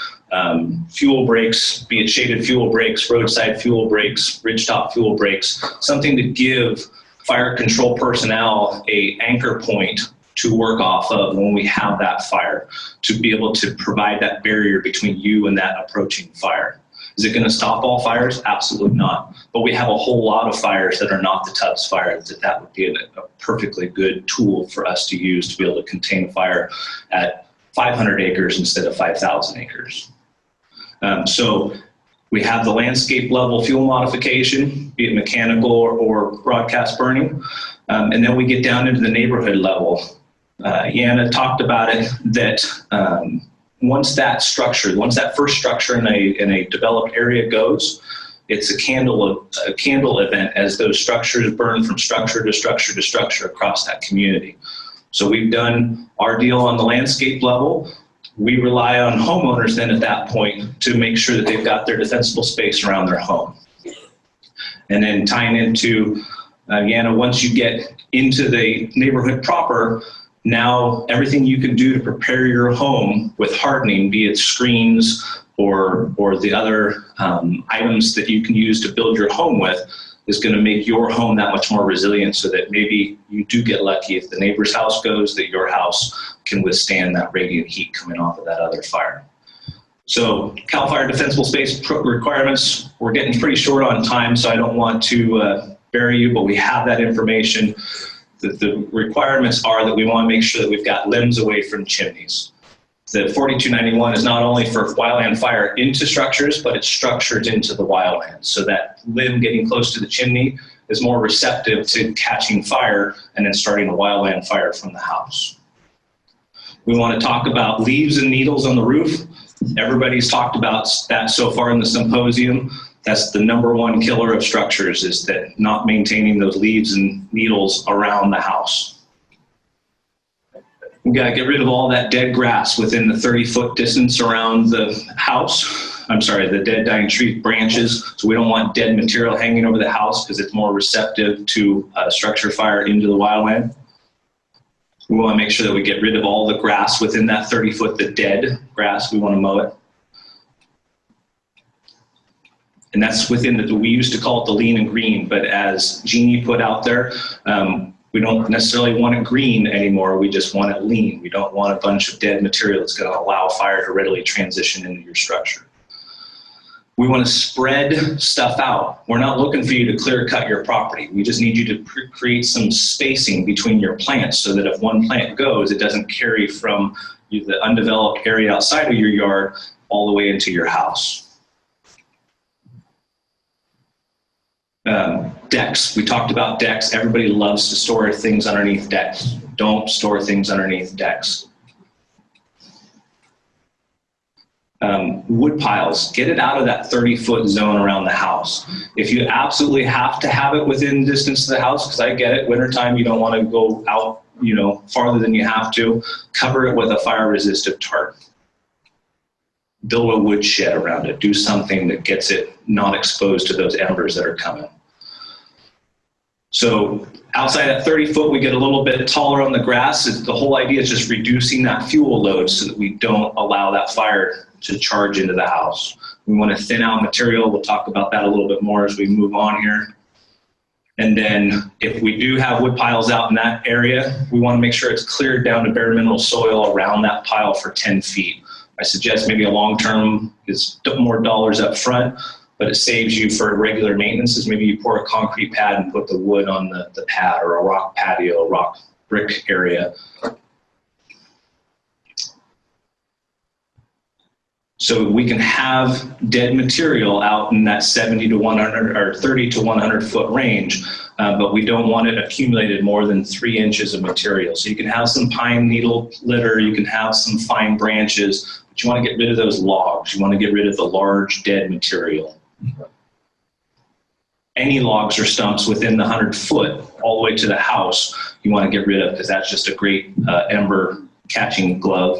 fuel breaks, be it shaded fuel breaks, roadside fuel breaks, ridgetop fuel breaks, something to give fire control personnel a anchor point to work off of when we have that fire, to be able to provide that barrier between you and that approaching fire. Is it going to stop all fires? Absolutely not. But we have a whole lot of fires that are not the Tubbs fire, that would be a perfectly good tool for us to use to be able to contain a fire at 500 acres instead of 5,000 acres. So we have the landscape level fuel modification, be it mechanical or broadcast burning. And then we get down into the neighborhood level. Yana talked about it, that once that first structure in a developed area goes, it's a candle event as those structures burn from structure to structure to structure across that community. So we've done our deal on the landscape level. We rely on homeowners then at that point to make sure that they've got their defensible space around their home. And then tying into, Yana, once you get into the neighborhood proper, now everything you can do to prepare your home with hardening, be it screens or the other items that you can use to build your home with, is going to make your home that much more resilient, so that maybe you do get lucky if the neighbor's house goes, that your house can withstand that radiant heat coming off of that other fire. So CAL FIRE defensible space requirements, we're getting pretty short on time, so I don't want to bury you, but we have that information. The requirements are that we want to make sure that we've got limbs away from chimneys. The 4291 is not only for wildland fire into structures, but it's structured into the wildland. So that limb getting close to the chimney is more receptive to catching fire and then starting a wildland fire from the house. We want to talk about leaves and needles on the roof. Everybody's talked about that so far in the symposium. That's the #1 killer of structures, is that not maintaining those leaves and needles around the house. We got to get rid of all that dead grass within the 30-foot distance around the house. I'm sorry, the dead dying tree branches. So we don't want dead material hanging over the house, because it's more receptive to structure fire into the wildland. We want to make sure that we get rid of all the grass within that 30-foot, the dead grass. We want to mow it. And that's within we used to call it the lean and green, but as Jeannie put out there, we don't necessarily want it green anymore. We just want it lean. We don't want a bunch of dead material that's going to allow fire to readily transition into your structure. We want to spread stuff out. We're not looking for you to clear cut your property. We just need you to create some spacing between your plants, so that if one plant goes, it doesn't carry from the undeveloped area outside of your yard all the way into your house. Decks. We talked about decks. Everybody loves to store things underneath decks. Don't store things underneath decks. Wood piles. Get it out of that 30-foot zone around the house. If you absolutely have to have it within distance of the house, because I get it, wintertime you don't want to go out, farther than you have to, cover it with a fire-resistant tarp. Build a wood shed around it. Do something that gets it not exposed to those embers that are coming. So outside at 30 foot, we get a little bit taller on the grass. The whole idea is just reducing that fuel load so that we don't allow that fire to charge into the house. We want to thin out material. We'll talk about that a little bit more as we move on here. And then if we do have wood piles out in that area, we want to make sure it's cleared down to bare mineral soil around that pile for 10 feet. I suggest maybe a long-term is more dollars up front, but it saves you for regular maintenance. Is maybe you pour a concrete pad and put the wood on the pad, or a rock patio, rock brick area. So we can have dead material out in that 70 to 100 or 30 to 100 foot range, but we don't want it accumulated more than 3 inches of material. So you can have some pine needle litter, you can have some fine branches, but you want to get rid of those logs. You want to get rid of the large dead material. Any logs or stumps within the 100 foot all the way to the house, you want to get rid of, because that's just a great ember catching glove.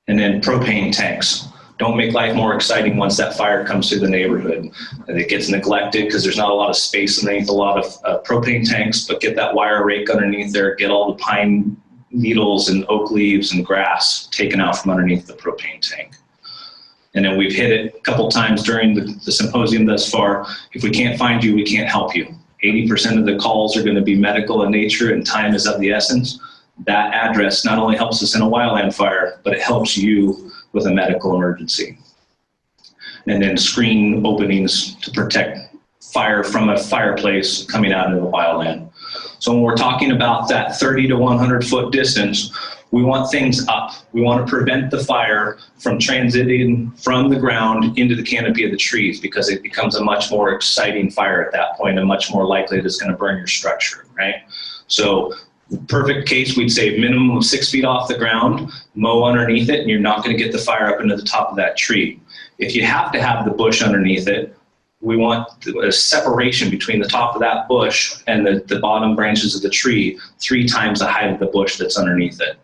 And then propane tanks. Don't make life more exciting once that fire comes through the neighborhood. And it gets neglected because there's not a lot of space underneath a lot of propane tanks, but get that wire rake underneath there, get all the pine needles and oak leaves and grass taken out from underneath the propane tank. And then we've hit it a couple times during the symposium thus far. If we can't find you, we can't help you. 80% of the calls are going to be medical in nature and time is of the essence. That address not only helps us in a wildland fire, but it helps you with a medical emergency. And then screen openings to protect fire from a fireplace coming out into the wildland. So when we're talking about that 30 to 100 foot distance, we want things up. We want to prevent the fire from transiting from the ground into the canopy of the trees, because it becomes a much more exciting fire at that point and much more likely that it's going to burn your structure, right? So perfect case, we'd say minimum of 6 feet off the ground, mow underneath it, and you're not going to get the fire up into the top of that tree. If you have to have the bush underneath it, we want a separation between the top of that bush and the bottom branches of the tree 3 times the height of the bush that's underneath it.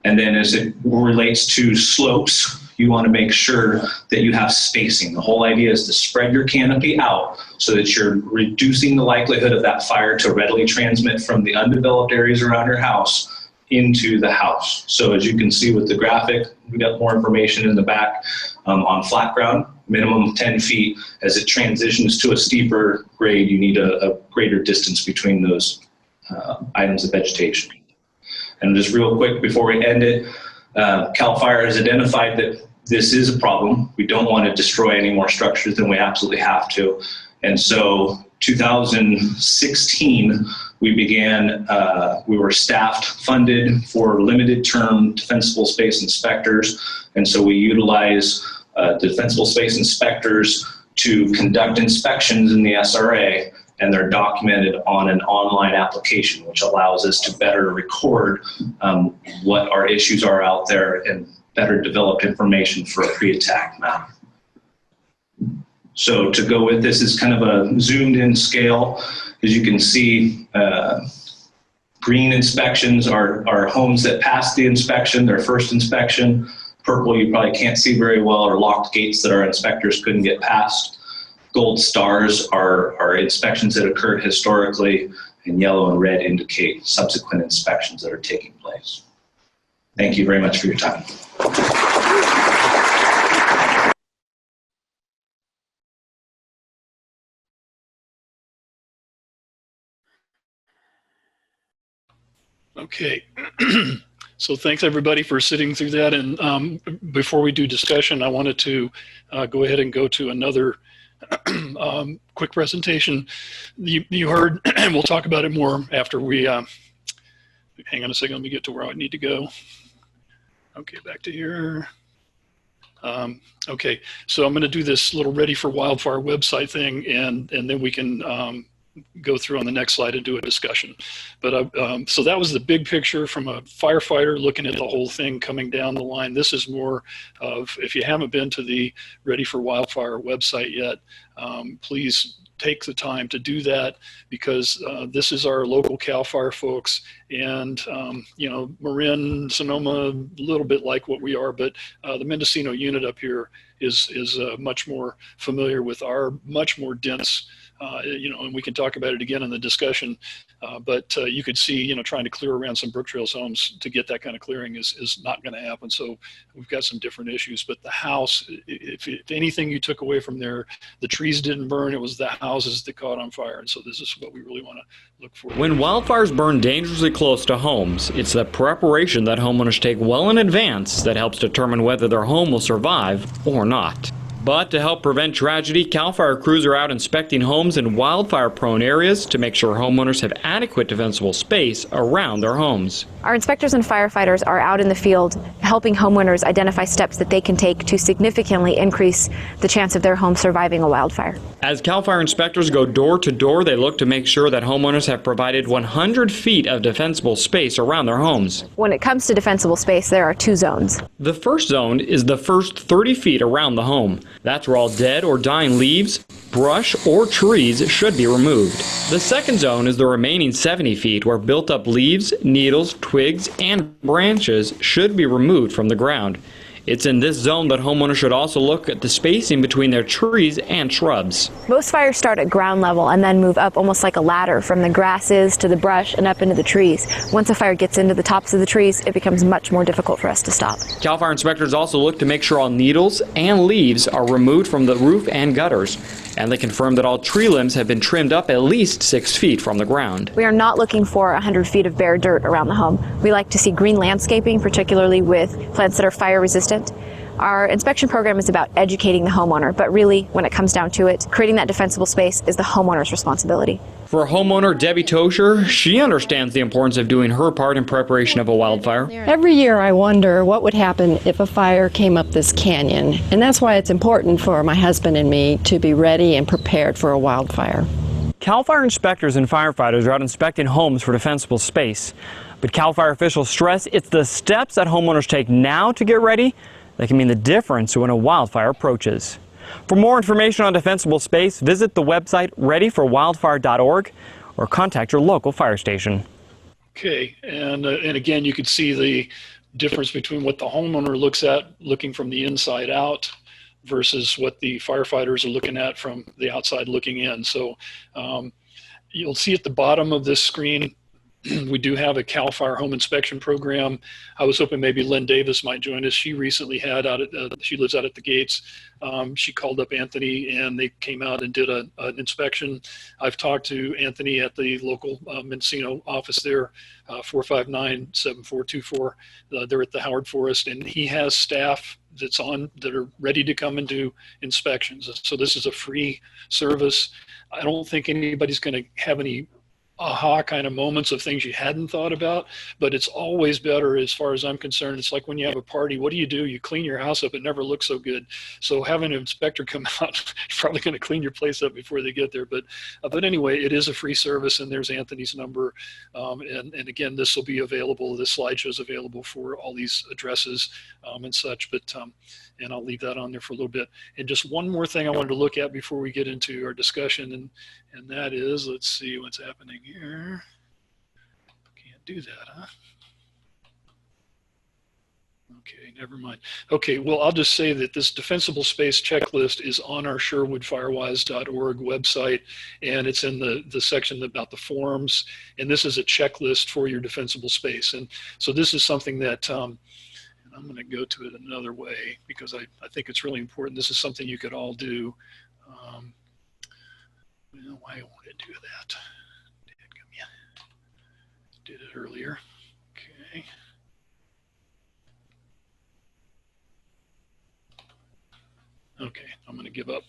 And then as it relates to slopes, you want to make sure that you have spacing. The whole idea is to spread your canopy out so that you're reducing the likelihood of that fire to readily transmit from the undeveloped areas around your house into the house. So as you can see with the graphic, we got more information in the back on flat ground, minimum of 10 feet. As it transitions to a steeper grade, you need a greater distance between those items of vegetation. And just real quick before we end it, CAL FIRE has identified that this is a problem. We don't want to destroy any more structures than we absolutely have to. And so 2016, we began, we were staffed, funded for limited term defensible space inspectors. And so we utilize defensible space inspectors to conduct inspections in the SRA, and they're documented on an online application, which allows us to better record what our issues are out there and better develop information for a pre-attack map. So to go with this is kind of a zoomed in scale. As you can see, green inspections are homes that passed the inspection, their first inspection. Purple you probably can't see very well, are locked gates that our inspectors couldn't get past. Gold stars are inspections that occurred historically, and yellow and red indicate subsequent inspections that are taking place. Thank you very much for your time. Okay. So thanks everybody for sitting through that. And before we do discussion, I wanted to go ahead and go to another quick presentation. You heard, and we'll talk about it more after we, hang on a second, let me get to where I need to go. Okay, back to here. Okay, so I'm gonna do this little Ready for Wildfire website thing, and then we can go through on the next slide and do a discussion. But so that was the big picture from a firefighter looking at the whole thing coming down the line. This is more of, if you haven't been to the Ready for Wildfire website yet, please take the time to do that, because this is our local CAL FIRE folks, and you know, Marin, Sonoma, a little bit like what we are, but the Mendocino unit up here is much more familiar with our much more dense, you know, and we can talk about it again in the discussion, but you could see, you know, trying to clear around some Brooktrails homes to get that kind of clearing is not going to happen. So we've got some different issues, but the house, if anything you took away from there, the trees didn't burn, it was the houses that caught on fire. And so this is what we really want to look for. When wildfires burn dangerously close to homes, it's the preparation that homeowners take well in advance that helps determine whether their home will survive or not. But to help prevent tragedy, CAL FIRE crews are out inspecting homes in wildfire-prone areas to make sure homeowners have adequate defensible space around their homes. Our inspectors and firefighters are out in the field helping homeowners identify steps that they can take to significantly increase the chance of their home surviving a wildfire. As CAL FIRE inspectors go door to door, they look to make sure that homeowners have provided 100 feet of defensible space around their homes. When it comes to defensible space, there are 2 zones. The first zone is the first 30 feet around the home. That's where all dead or dying leaves, brush, or trees should be removed. The second zone is the remaining 70 feet where built-up leaves, needles, twigs, and branches should be removed from the ground. It's in this zone that homeowners should also look at the spacing between their trees and shrubs. Most fires start at ground level and then move up almost like a ladder from the grasses to the brush and up into the trees. Once a fire gets into the tops of the trees, it becomes much more difficult for us to stop. CAL FIRE inspectors also look to make sure all needles and leaves are removed from the roof and gutters. And they confirm that all tree limbs have been trimmed up at least 6 feet from the ground. We are not looking for 100 feet of bare dirt around the home. We like to see green landscaping, particularly with plants that are fire resistant. Our inspection program is about educating the homeowner, but really, when it comes down to it, creating that defensible space is the homeowner's responsibility. For homeowner Debbie Tosher, she understands the importance of doing her part in preparation of a wildfire. Every year I wonder what would happen if a fire came up this canyon, and that's why it's important for my husband and me to be ready and prepared for a wildfire. CAL FIRE inspectors and firefighters are out inspecting homes for defensible space, but CAL FIRE officials stress it's the steps that homeowners take now to get ready that can mean the difference when a wildfire approaches. For more information on defensible space, visit the website readyforwildfire.org or contact your local fire station. Okay, and again, you can see the difference between what the homeowner looks at looking from the inside out versus what the firefighters are looking at from the outside looking in. So you'll see at the bottom of this screen, we do have a CAL FIRE home inspection program. I was hoping maybe Lynn Davis might join us. She recently had she lives out at the Gates. She called up Anthony and they came out and did an inspection. I've talked to Anthony at the local Mendocino office there, 459-7424. They're at the Howard Forest, and he has staff that are ready to come and do inspections. So this is a free service. I don't think anybody's going to have any aha kind of moments of things you hadn't thought about, but it's always better as far as I'm concerned. It's like when you have a party, what do? You clean your house up, it never looks so good. So having an inspector come out, you're probably going to clean your place up before they get there. But anyway, it is a free service, and there's Anthony's number. And again, this will be available, this slideshow is available for all these addresses and such, but and I'll leave that on there for a little bit. And just one more thing I wanted to look at before we get into our discussion, and that is, let's see what's happening here. Can't do that, huh? Okay, never mind. Okay, well, I'll just say that this defensible space checklist is on our sherwoodfirewise.org website, and it's in the section about the forms, and this is a checklist for your defensible space. And so this is something that I'm going to go to it another way because I think it's really important. This is something you could all do. Well, why won't it do that? Did it earlier. Okay. Okay, I'm going to give up.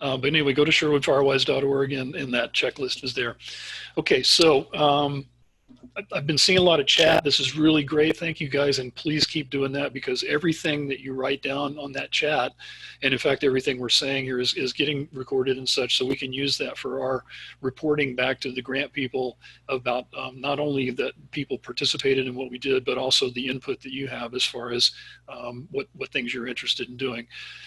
But anyway, go to sherwoodfirewise.org and that checklist is there. Okay, so I've been seeing a lot of chat. This is really great. Thank you guys, and please keep doing that because everything that you write down on that chat, and in fact everything we're saying here is getting recorded and such, so we can use that for our reporting back to the grant people about not only that people participated in what we did, but also the input that you have as far as what things you're interested in doing.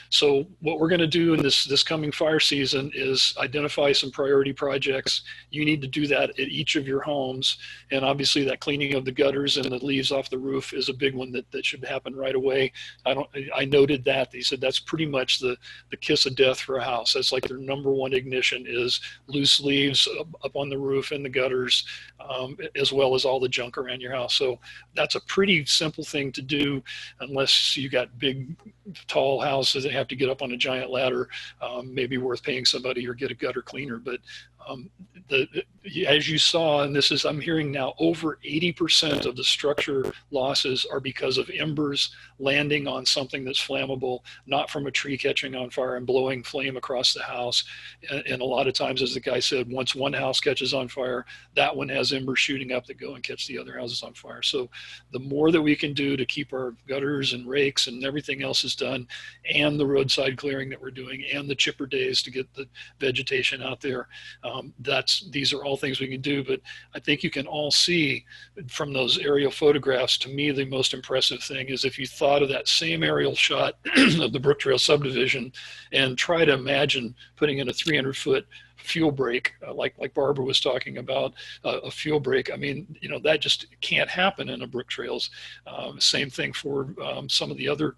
So what we're going to do in this coming fire season is identify some priority projects. You need to do that at each of your homes, and obviously that cleaning of the gutters and the leaves off the roof is a big one that should happen right away. I noted that. They said that's pretty much the kiss of death for a house. That's like their number one ignition is loose leaves up on the roof and the gutters, as well as all the junk around your house. So that's a pretty simple thing to do unless you got big, tall houses that have to get up on a giant ladder. Maybe worth paying somebody or get a gutter cleaner. But As you saw, and I'm hearing now, over 80% of the structure losses are because of embers landing on something that's flammable, not from a tree catching on fire and blowing flame across the house. And a lot of times, as the guy said, once one house catches on fire, that one has embers shooting up that go and catch the other houses on fire. So the more that we can do to keep our gutters and rakes and everything else is done, and the roadside clearing that we're doing, and the chipper days to get the vegetation out there, these are all things we can do. But I think you can all see from those aerial photographs, to me, the most impressive thing is if you thought of that same aerial shot of the Brooktrails subdivision and try to imagine putting in a 300-foot fuel break, like Barbara was talking about, a fuel break. I mean, you know, that just can't happen in a Brooktrails. Same thing for some of the other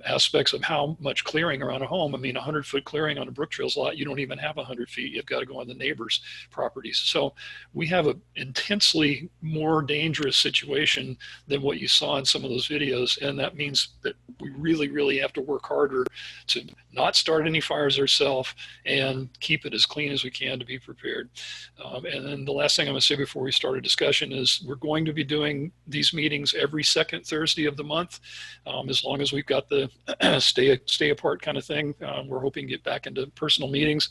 aspects of how much clearing around a home. I mean, 100-foot clearing on a Brooktrails lot, you don't even have 100 feet. You've got to go on the neighbor's properties. So we have an intensely more dangerous situation than what you saw in some of those videos. And that means that we really, really have to work harder to not start any fires ourselves and keep it as clean as we can to be prepared. And then the last thing I'm going to say before we start a discussion is we're going to be doing these meetings every second Thursday of the month, as long as we've got the stay apart kind of thing. We're hoping to get back into personal meetings.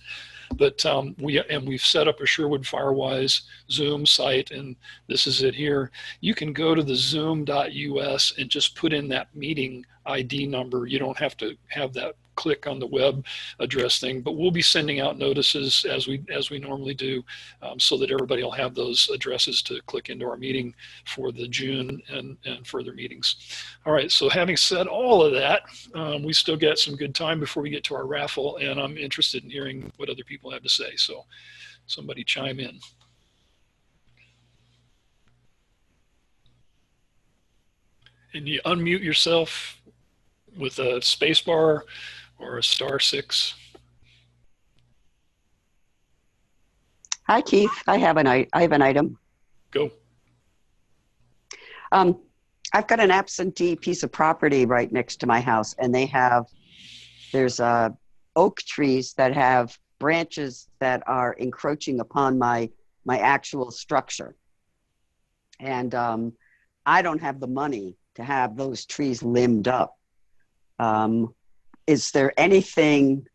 But we've set up a Sherwood Firewise Zoom site, and this is it here. You can go to the zoom.us and just put in that meeting ID number. You don't have to have that click on the web address thing, but we'll be sending out notices as we normally do, so that everybody will have those addresses to click into our meeting for the June and further meetings. All right, so having said all of that, we still got some good time before we get to our raffle, and I'm interested in hearing what other people have to say. So somebody chime in. And you unmute yourself with a space bar or a *6. Hi, Keith. I have an item. Go. I've got an absentee piece of property right next to my house, and there's oak trees that have branches that are encroaching upon my actual structure. And I don't have the money to have those trees limbed up. Is there anything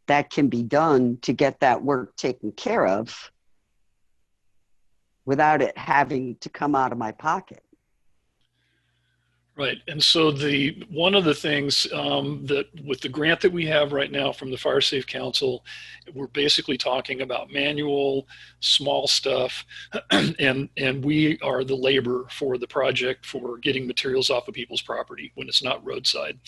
that can be done to get that work taken care of without it having to come out of my pocket? Right, and so one of the things that with the grant that we have right now from the Fire Safe Council, we're basically talking about manual, small stuff, and we are the labor for the project for getting materials off of people's property when it's not roadside.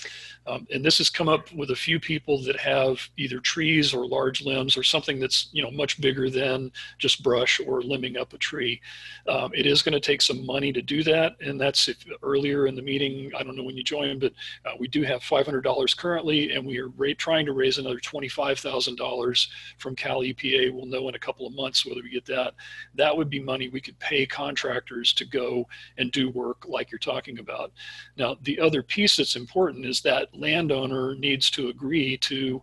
And this has come up with a few people that have either trees or large limbs or something that's, you know, much bigger than just brush or limbing up a tree. It is going to take some money to do that, and that's earlier in the meeting. I don't know when you joined, but we do have $500 currently, and we are trying to raise another $25,000 from Cal EPA. We'll know in a couple of months whether we get that. That would be money we could pay contractors to go and do work like you're talking about. Now, the other piece that's important is that landowner needs to agree to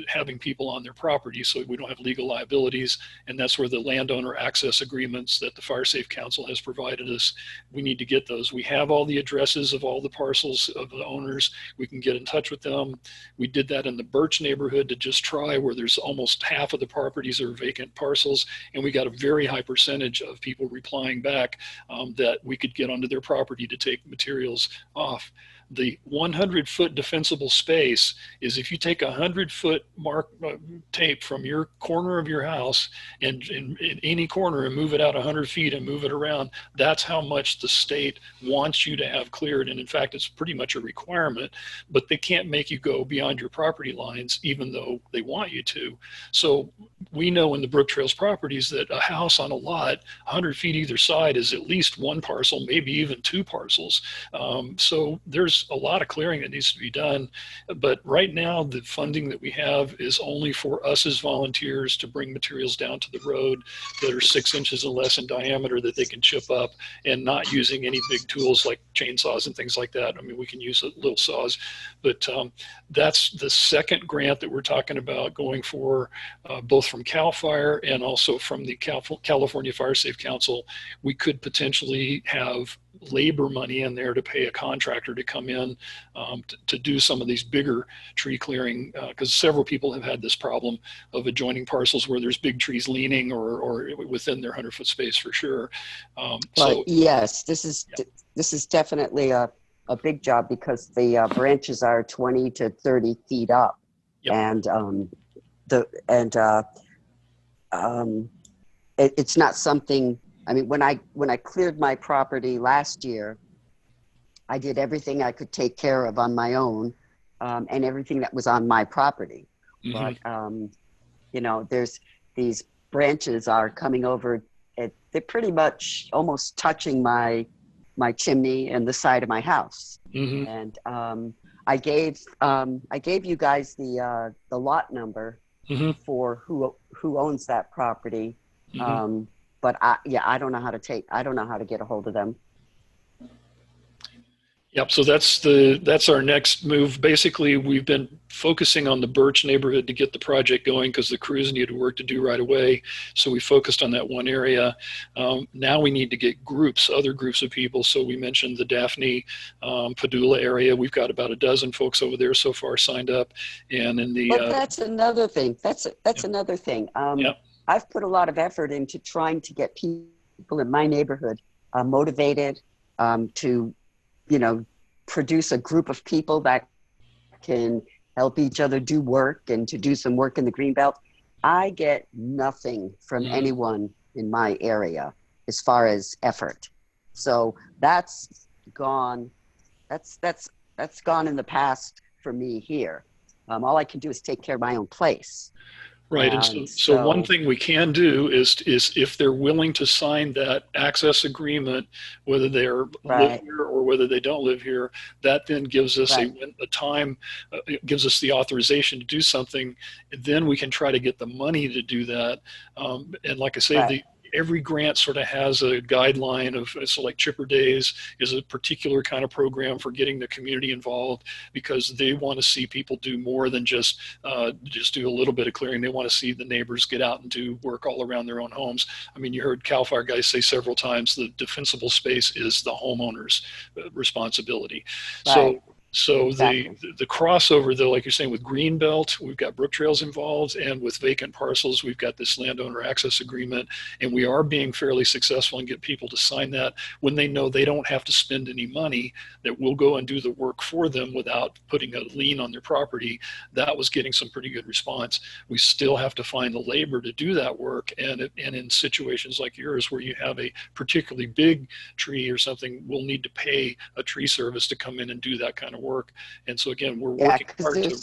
having people on their property so we don't have legal liabilities, and that's where the landowner access agreements that the Fire Safe Council has provided us, we need to get those. We have all the addresses of all the parcels of the owners. We can get in touch with them. We did that in the Birch neighborhood to just try, where there's almost half of the properties are vacant parcels, and we got a very high percentage of people replying back that we could get onto their property to take materials off. The 100-foot defensible space is if you take 100-foot tape from your corner of your house and in any corner and move it out 100 feet and move it around, that's how much the state wants you to have cleared. And in fact, it's pretty much a requirement, but they can't make you go beyond your property lines even though they want you to. So we know in the Brooktrails properties that a house on a lot 100 feet either side is at least one parcel, maybe even two parcels. So there's there's a lot of clearing that needs to be done. But right now, the funding that we have is only for us as volunteers to bring materials down to the road that are 6 inches or less in diameter that they can chip up, and not using any big tools like chainsaws and things like that. I mean, we can use little saws, but that's the second grant that we're talking about going for, both from CAL FIRE and also from the California Fire Safe Council. We could potentially have labor money in there to pay a contractor to come in to do some of these bigger tree clearing, because several people have had this problem of adjoining parcels where there's big trees leaning or within their 100-foot space for sure. So yes, this is definitely a big job, because the branches are 20 to 30 feet up. Yep. And it's not something. I mean, when I cleared my property last year, I did everything I could take care of on my own, and everything that was on my property. Mm-hmm. But there's these branches are coming over. They're pretty much almost touching my chimney and the side of my house. Mm-hmm. And I gave you guys the lot number mm-hmm. for who owns that property. Mm-hmm. But I don't know how to get a hold of them. Yep. So that's our next move. Basically, we've been focusing on the Birch neighborhood to get the project going, because the crews needed work to do right away. So we focused on that one area. Now we need to get other groups of people. So we mentioned the Daphne, Padula area. We've got about a dozen folks over there so far signed up. And in the but that's another thing. That's another thing. I've put a lot of effort into trying to get people in my neighborhood motivated to, produce a group of people that can help each other do work and to do some work in the Greenbelt. I get nothing from anyone in my area as far as effort. So that's gone. That's gone in the past for me here. All I can do is take care of my own place. Right. And so one thing we can do is if they're willing to sign that access agreement, whether they live here or whether they don't live here, that then gives us a time, gives us the authorization to do something. And then we can try to get the money to do that. And like I say, every grant sort of has a guideline of, so like Chipper Days is a particular kind of program for getting the community involved, because they want to see people do more than just do a little bit of clearing. They want to see the neighbors get out and do work all around their own homes. I mean, you heard CAL FIRE guys say several times the defensible space is the homeowner's responsibility. Right. So the crossover, though, like you're saying, with Greenbelt, we've got Brooktrails involved, and with vacant parcels, we've got this landowner access agreement, and we are being fairly successful in getting people to sign that when they know they don't have to spend any money, that we'll go and do the work for them without putting a lien on their property. That was getting some pretty good response. We still have to find the labor to do that work, and in situations like yours where you have a particularly big tree or something, we'll need to pay a tree service to come in and do that kind of work. And so again, we're working hard to raise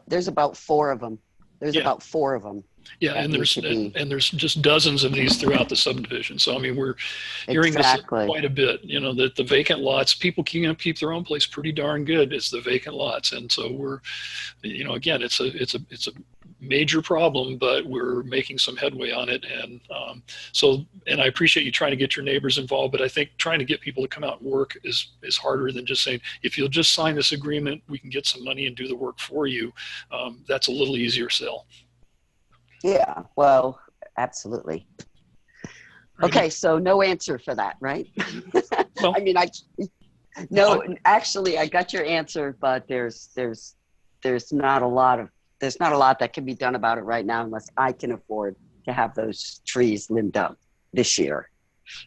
there's about 4 of them. About 4 of them. Yeah, and there's just dozens of these throughout the subdivision. So I mean, we're hearing this quite a bit. That the vacant lots, people can keep their own place pretty darn good. It's the vacant lots, and so we're, again, it's a major problem, but we're making some headway on it. And and I appreciate you trying to get your neighbors involved, but I think trying to get people to come out and work is harder than just saying, if you'll just sign this agreement, we can get some money and do the work for you. That's a little easier sell. Yeah, well, absolutely. Right. Okay, so no answer for that, right? Well, I mean, actually, I got your answer, but there's not a lot that can be done about it right now unless I can afford to have those trees limbed up this year.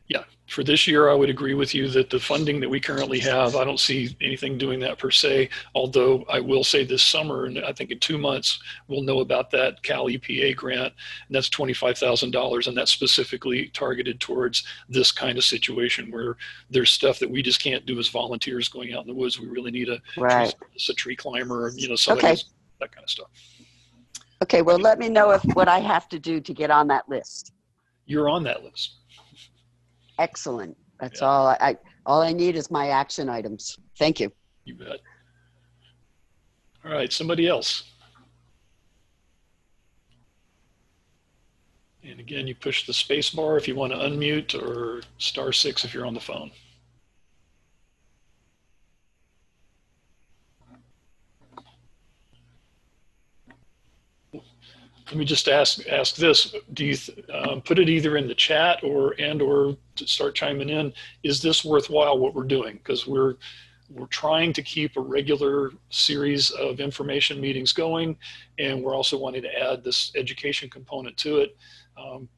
Yeah, for this year, I would agree with you that the funding that we currently have, I don't see anything doing that per se, although I will say this summer, and I think in 2 months, we'll know about that Cal EPA grant, and that's $25,000, and that's specifically targeted towards this kind of situation where there's stuff that we just can't do as volunteers going out in the woods. We really need a tree climber, somebody that kind of stuff. Okay, well, let me know what I have to do to get on that list. You're on that list. Excellent. That's all I need is my action items. Thank you. You bet. All right, somebody else. And again, you push the space bar if you want to unmute, or *6 if you're on the phone. Let me just ask this: do you put it either in the chat or to start chiming in? Is this worthwhile what we're doing? Because we're trying to keep a regular series of information meetings going, and we're also wanting to add this education component to it.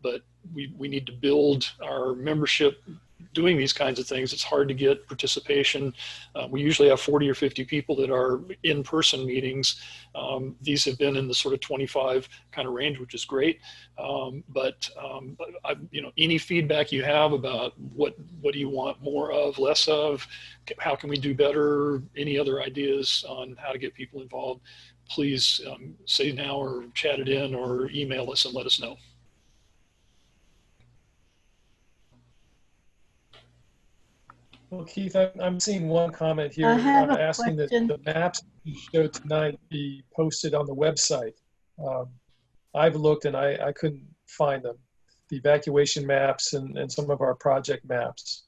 But we need to build our membership doing these kinds of things. It's hard to get participation. We usually have 40 or 50 people that are in-person meetings. These have been in the sort of 25 kind of range, which is great. But any feedback you have about what do you want more of, less of, how can we do better, any other ideas on how to get people involved, please say now or chat it in or email us and let us know. Well, Keith, I'm seeing one comment here. I'm asking that the maps you showed tonight be posted on the website. I've looked and I couldn't find them. The evacuation maps and some of our project maps.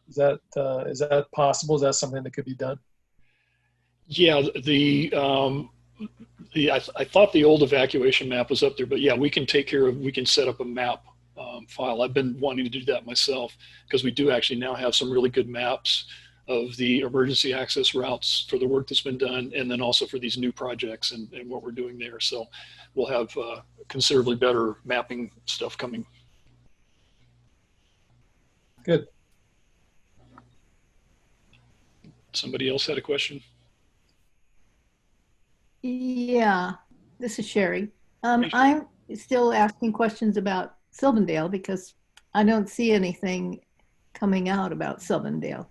Is that possible? Is that something that could be done? Yeah, I thought the old evacuation map was up there, but yeah, we can set up a map file. I've been wanting to do that myself because we do actually now have some really good maps of the emergency access routes for the work that's been done, and then also for these new projects and what we're doing there. So we'll have considerably better mapping stuff coming. Good. Somebody else had a question? Yeah, this is Sherry. I'm still asking questions about Sylvandale because I don't see anything coming out about Sylvandale.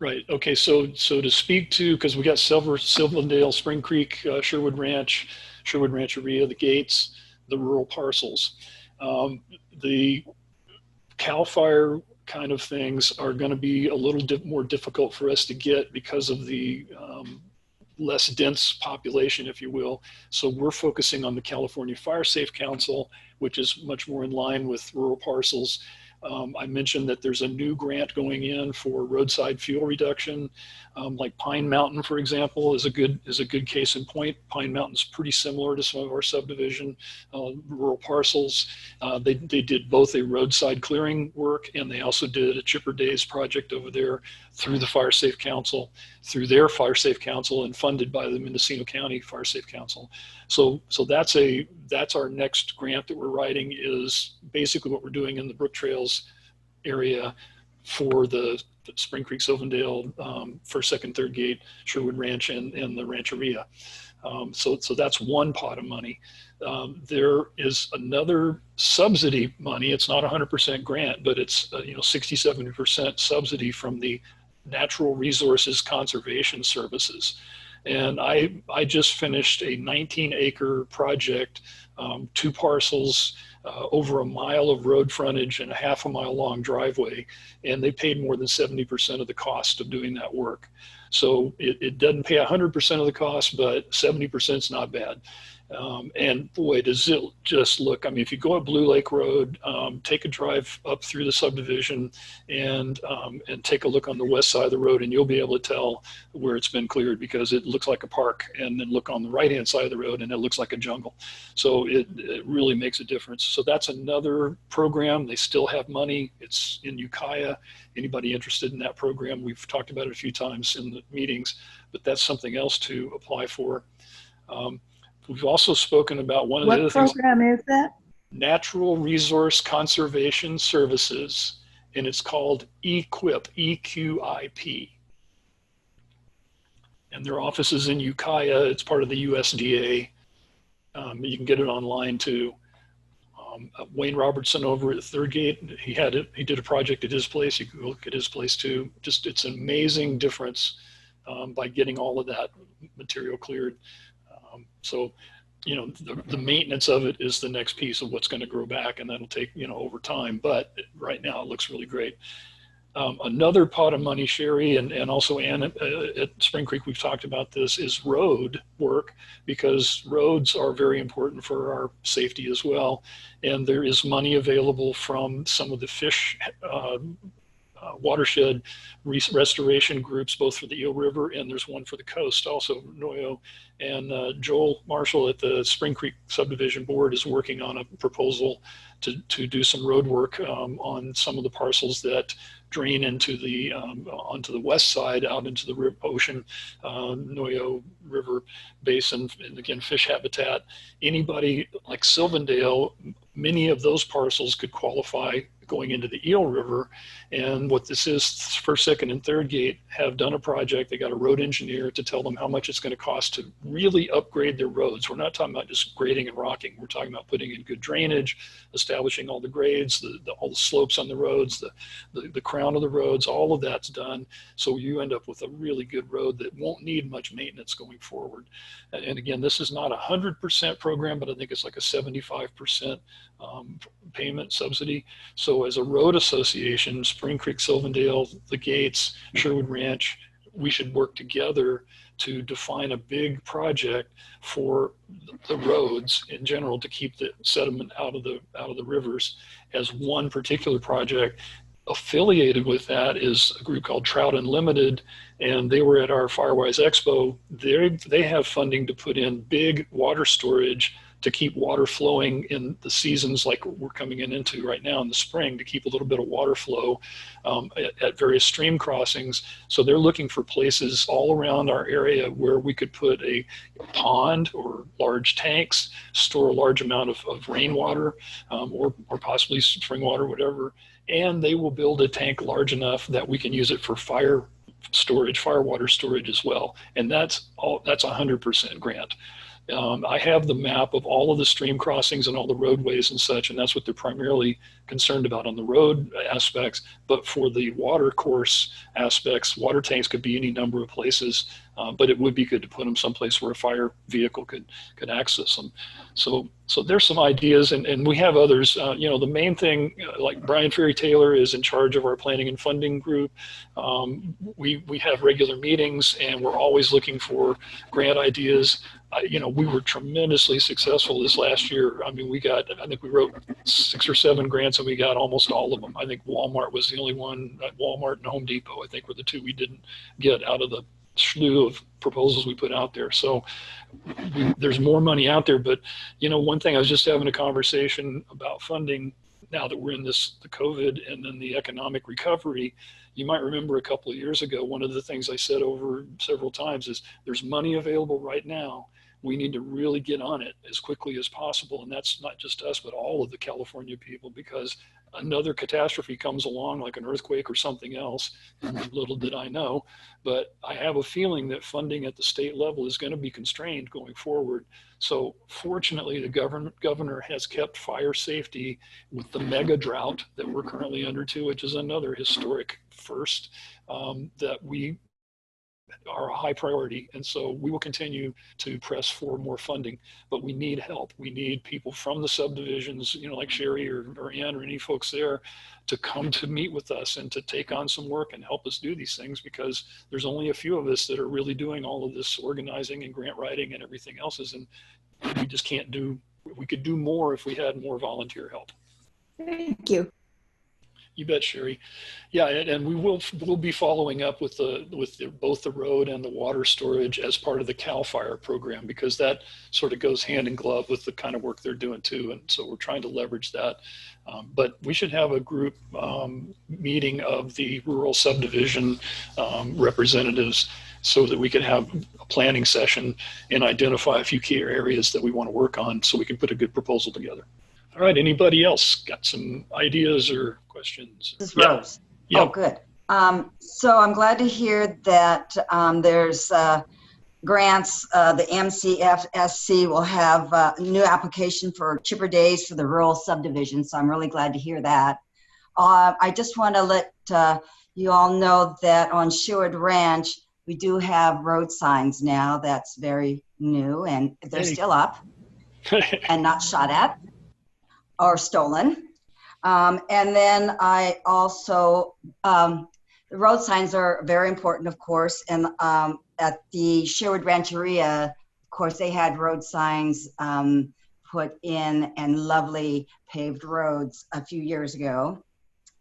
Right. Okay. So to speak to, because we got Sylvandale, Spring Creek, Sherwood Ranch, Sherwood Rancheria, the gates, the rural parcels. The CAL FIRE kind of things are going to be a little more difficult for us to get because of the less dense population, if you will. So we're focusing on the California Fire Safe Council, which is much more in line with rural parcels. I mentioned that there's a new grant going in for roadside fuel reduction. Like Pine Mountain, for example, is a good case in point. Pine Mountain's pretty similar to some of our subdivision rural parcels. They did both a roadside clearing work, and they also did a Chipper Days project over there through the Fire Safe Council, through their Fire Safe Council, and funded by the Mendocino County Fire Safe Council. So that's our next grant that we're writing, is basically what we're doing in the Brooktrails area for the Spring Creek, Sylvandale, First, Second, Third Gate, Sherwood Ranch, and the Rancheria. So that's one pot of money. There is another subsidy money. It's not 100% grant, but it's 60-70% subsidy from the Natural Resources Conservation Services. And I just finished a 19-acre project, 2 parcels, over a mile of road frontage and a half a mile long driveway, and they paid more than 70% of the cost of doing that work. So it doesn't pay 100% of the cost, but 70% is not bad. And boy, does it just look, I mean, if you go up Blue Lake Road, take a drive up through the subdivision and take a look on the west side of the road, and you'll be able to tell where it's been cleared, because it looks like a park. And then look on the right-hand side of the road and it looks like a jungle. So it really makes a difference. So that's another program. They still have money. It's in Ukiah. Anybody interested in that program? We've talked about it a few times in the meetings, but that's something else to apply for. We've also spoken about one of the other things. What program is that? Natural Resource Conservation Services, and it's called EQIP, E-Q-I-P. And their office is in Ukiah. It's part of the USDA. You can get it online too. Wayne Robertson over at Third Gate, he did a project at his place. You can look at his place too. Just, it's an amazing difference by getting all of that material cleared. So, the maintenance of it is the next piece of what's going to grow back, and that'll take, over time. But right now it looks really great. Another pot of money, Sherry, and also Ann at Spring Creek, we've talked about this, is road work, because roads are very important for our safety as well. And there is money available from some of the fish watershed restoration groups, both for the Eel River, and there's one for the coast also, Noyo. And Joel Marshall at the Spring Creek Subdivision Board is working on a proposal to do some road work on some of the parcels that drain into the onto the west side out into the ocean, Noyo River Basin, and again, fish habitat. Anybody like Sylvandale, many of those parcels could qualify going into the Eel River. And what this is, First, Second, and Third Gate have done a project. They got a road engineer to tell them how much it's going to cost to really upgrade their roads. We're not talking about just grading and rocking. We're talking about putting in good drainage, establishing all the grades, all the slopes on the roads, the crown of the roads, all of that's done. So you end up with a really good road that won't need much maintenance going forward. And again, this is not a 100% program, but I think it's like a 75% payment subsidy. So as a road association, Spring Creek, Sylvandale, the Gates, Sherwood Ranch, we should work together to define a big project for the roads in general to keep the sediment out of the rivers as one particular project. Affiliated with that is a group called Trout Unlimited, and they were at our Firewise Expo. They have funding to put in big water storage to keep water flowing in the seasons like we're coming into right now in the spring, to keep a little bit of water flow at various stream crossings. So they're looking for places all around our area where we could put a pond or large tanks, store a large amount of rainwater or possibly spring water, whatever. And they will build a tank large enough that we can use it for fire storage, fire water storage as well. And that's 100% grant. I have the map of all of the stream crossings and all the roadways and such, and that's what they're primarily concerned about on the road aspects. But for the water course aspects, water tanks could be any number of places, but it would be good to put them someplace where a fire vehicle could access them. So there's some ideas, and we have others. The main thing, like Brian Ferry Taylor is in charge of our planning and funding group. We have regular meetings, and we're always looking for grant ideas. We were tremendously successful this last year. I mean, I think we wrote 6 or 7 grants and we got almost all of them. I think Walmart was the only one. Walmart and Home Depot, I think, were the 2 we didn't get out of the slew of proposals we put out there. So there's more money out there. But, one thing, I was just having a conversation about funding now that we're in the COVID and then the economic recovery. You might remember a couple of years ago, one of the things I said over several times is there's money available right now. We need to really get on it as quickly as possible. And that's not just us, but all of the California people, because another catastrophe comes along like an earthquake or something else. And little did I know, but I have a feeling that funding at the state level is going to be constrained going forward. So fortunately, the governor has kept fire safety with the mega drought that we're currently under too, which is another historic first, that we are a high priority. And so we will continue to press for more funding, but we need help. We need people from the subdivisions, like Sherry or Ann or any folks there, to come to meet with us and to take on some work and help us do these things, because there's only a few of us that are really doing all of this organizing and grant writing and everything else. And we just can't we could do more if we had more volunteer help. Thank you. You bet, Sherry. Yeah, and we'll be following up with both the road and the water storage as part of the CAL FIRE program, because that sort of goes hand in glove with the kind of work they're doing too. And so we're trying to leverage that. But we should have a group meeting of the rural subdivision representatives so that we can have a planning session and identify a few key areas that we want to work on so we can put a good proposal together. All right, anybody else got some ideas or questions? This is Rose. Yeah. Oh, good. So I'm glad to hear that there's grants. The MCFSC will have a new application for chipper days for the rural subdivision, so I'm really glad to hear that. I just want to let you all know that on Sherwood Ranch, we do have road signs now. That's very new, and they're still up and not shot at or stolen. And then I also, the road signs are very important, of course. And at the Sherwood Rancheria, of course, they had road signs put in and lovely paved roads a few years ago.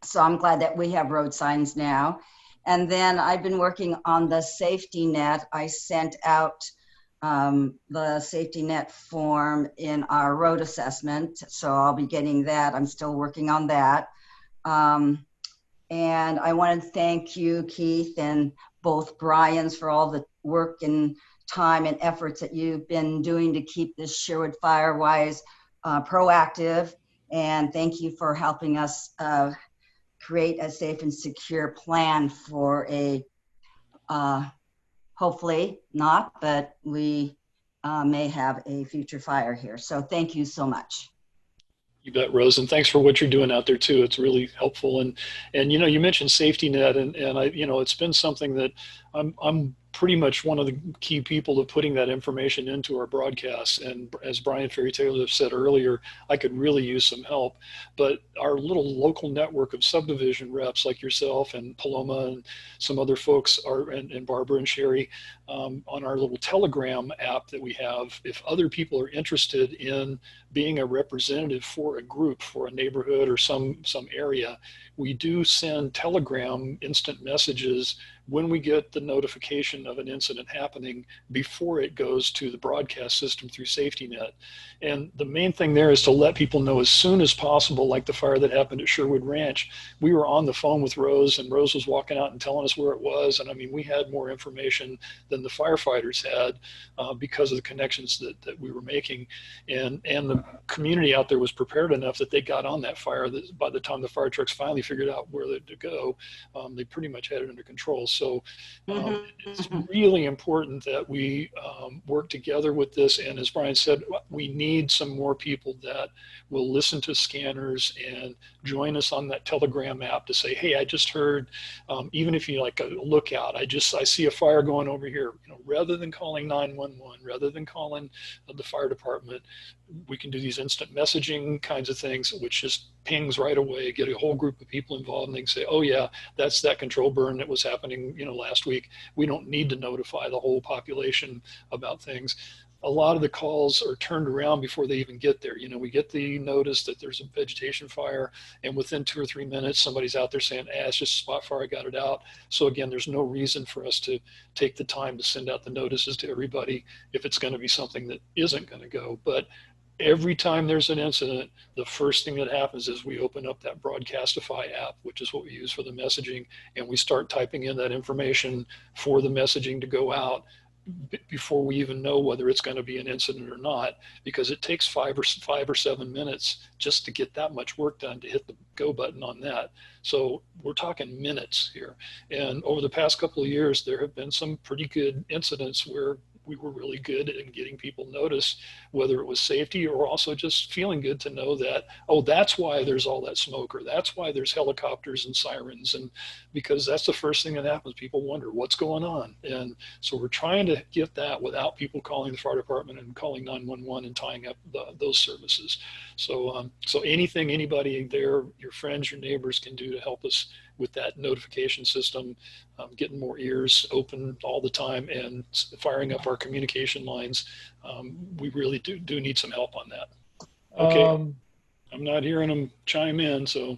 So I'm glad that we have road signs now. And then I've been working on the SafetyNet. I sent out the SafetyNet form in our road assessment. So I'll be getting that. I'm still working on that. And I want to thank you, Keith, and both Brian's for all the work and time and efforts that you've been doing to keep this Sherwood Firewise proactive. And thank you for helping us create a safe and secure plan for a, hopefully not, but we may have a future fire here. So thank you so much. You bet, Rose, and thanks for what you're doing out there too. It's really helpful. And you know, you mentioned SafetyNet, and I, you know, it's been something that I'm pretty much one of the key people to putting that information into our broadcasts. And as Brian Ferry Taylor said earlier, I could really use some help. But our little local network of subdivision reps like yourself and Paloma and some other folks are, and Barbara and Sherry, on our little Telegram app that we have, if other people are interested in being a representative for a group, for a neighborhood or some area, we do send Telegram instant messages when we get the notification of an incident happening before it goes to the broadcast system through SafetyNet. And the main thing there is to let people know as soon as possible, like the fire that happened at Sherwood Ranch. We were on the phone with Rose, and Rose was walking out and telling us where it was. And I mean, we had more information than the firefighters had because of the connections that we were making. And the community out there was prepared enough that they got on that fire that by the time the fire trucks finally figured out where to go, they pretty much had it under control. So it's really important that we work together with this. And as Brian said, we need some more people that will listen to scanners and join us on that Telegram app to say, hey, I just heard, even if you like a lookout, I see a fire going over here, you know, rather than calling 911, rather than calling the fire department, we can do these instant messaging kinds of things, which just pings right away, get a whole group of people involved, and they can say, oh yeah, that's that control burn that was happening, you know, last week. We don't need to notify the whole population about things. A lot of the calls are turned around before they even get there. You know, we get the notice that there's a vegetation fire, and within 2 or 3 minutes, somebody's out there saying, it's just a spot fire, I got it out. So again, there's no reason for us to take the time to send out the notices to everybody if it's going to be something that isn't going to go. But every time there's an incident, the first thing that happens is we open up that Broadcastify app, which is what we use for the messaging, and we start typing in that information for the messaging to go out before we even know whether it's going to be an incident or not, because it takes 5 or 7 minutes just to get that much work done to hit the go button on that. So we're talking minutes here. And over the past couple of years, there have been some pretty good incidents where we were really good at getting people notice, whether it was safety or also just feeling good to know that, oh, that's why there's all that smoke, or that's why there's helicopters and sirens. And because that's the first thing that happens, people wonder what's going on. And so we're trying to get that without people calling the fire department and calling 911 and tying up those services. So, so anything anybody there, your friends, your neighbors can do to help us with that notification system, getting more ears open all the time and firing up our communication lines. We really do need some help on that. Okay, I'm not hearing them chime in, so.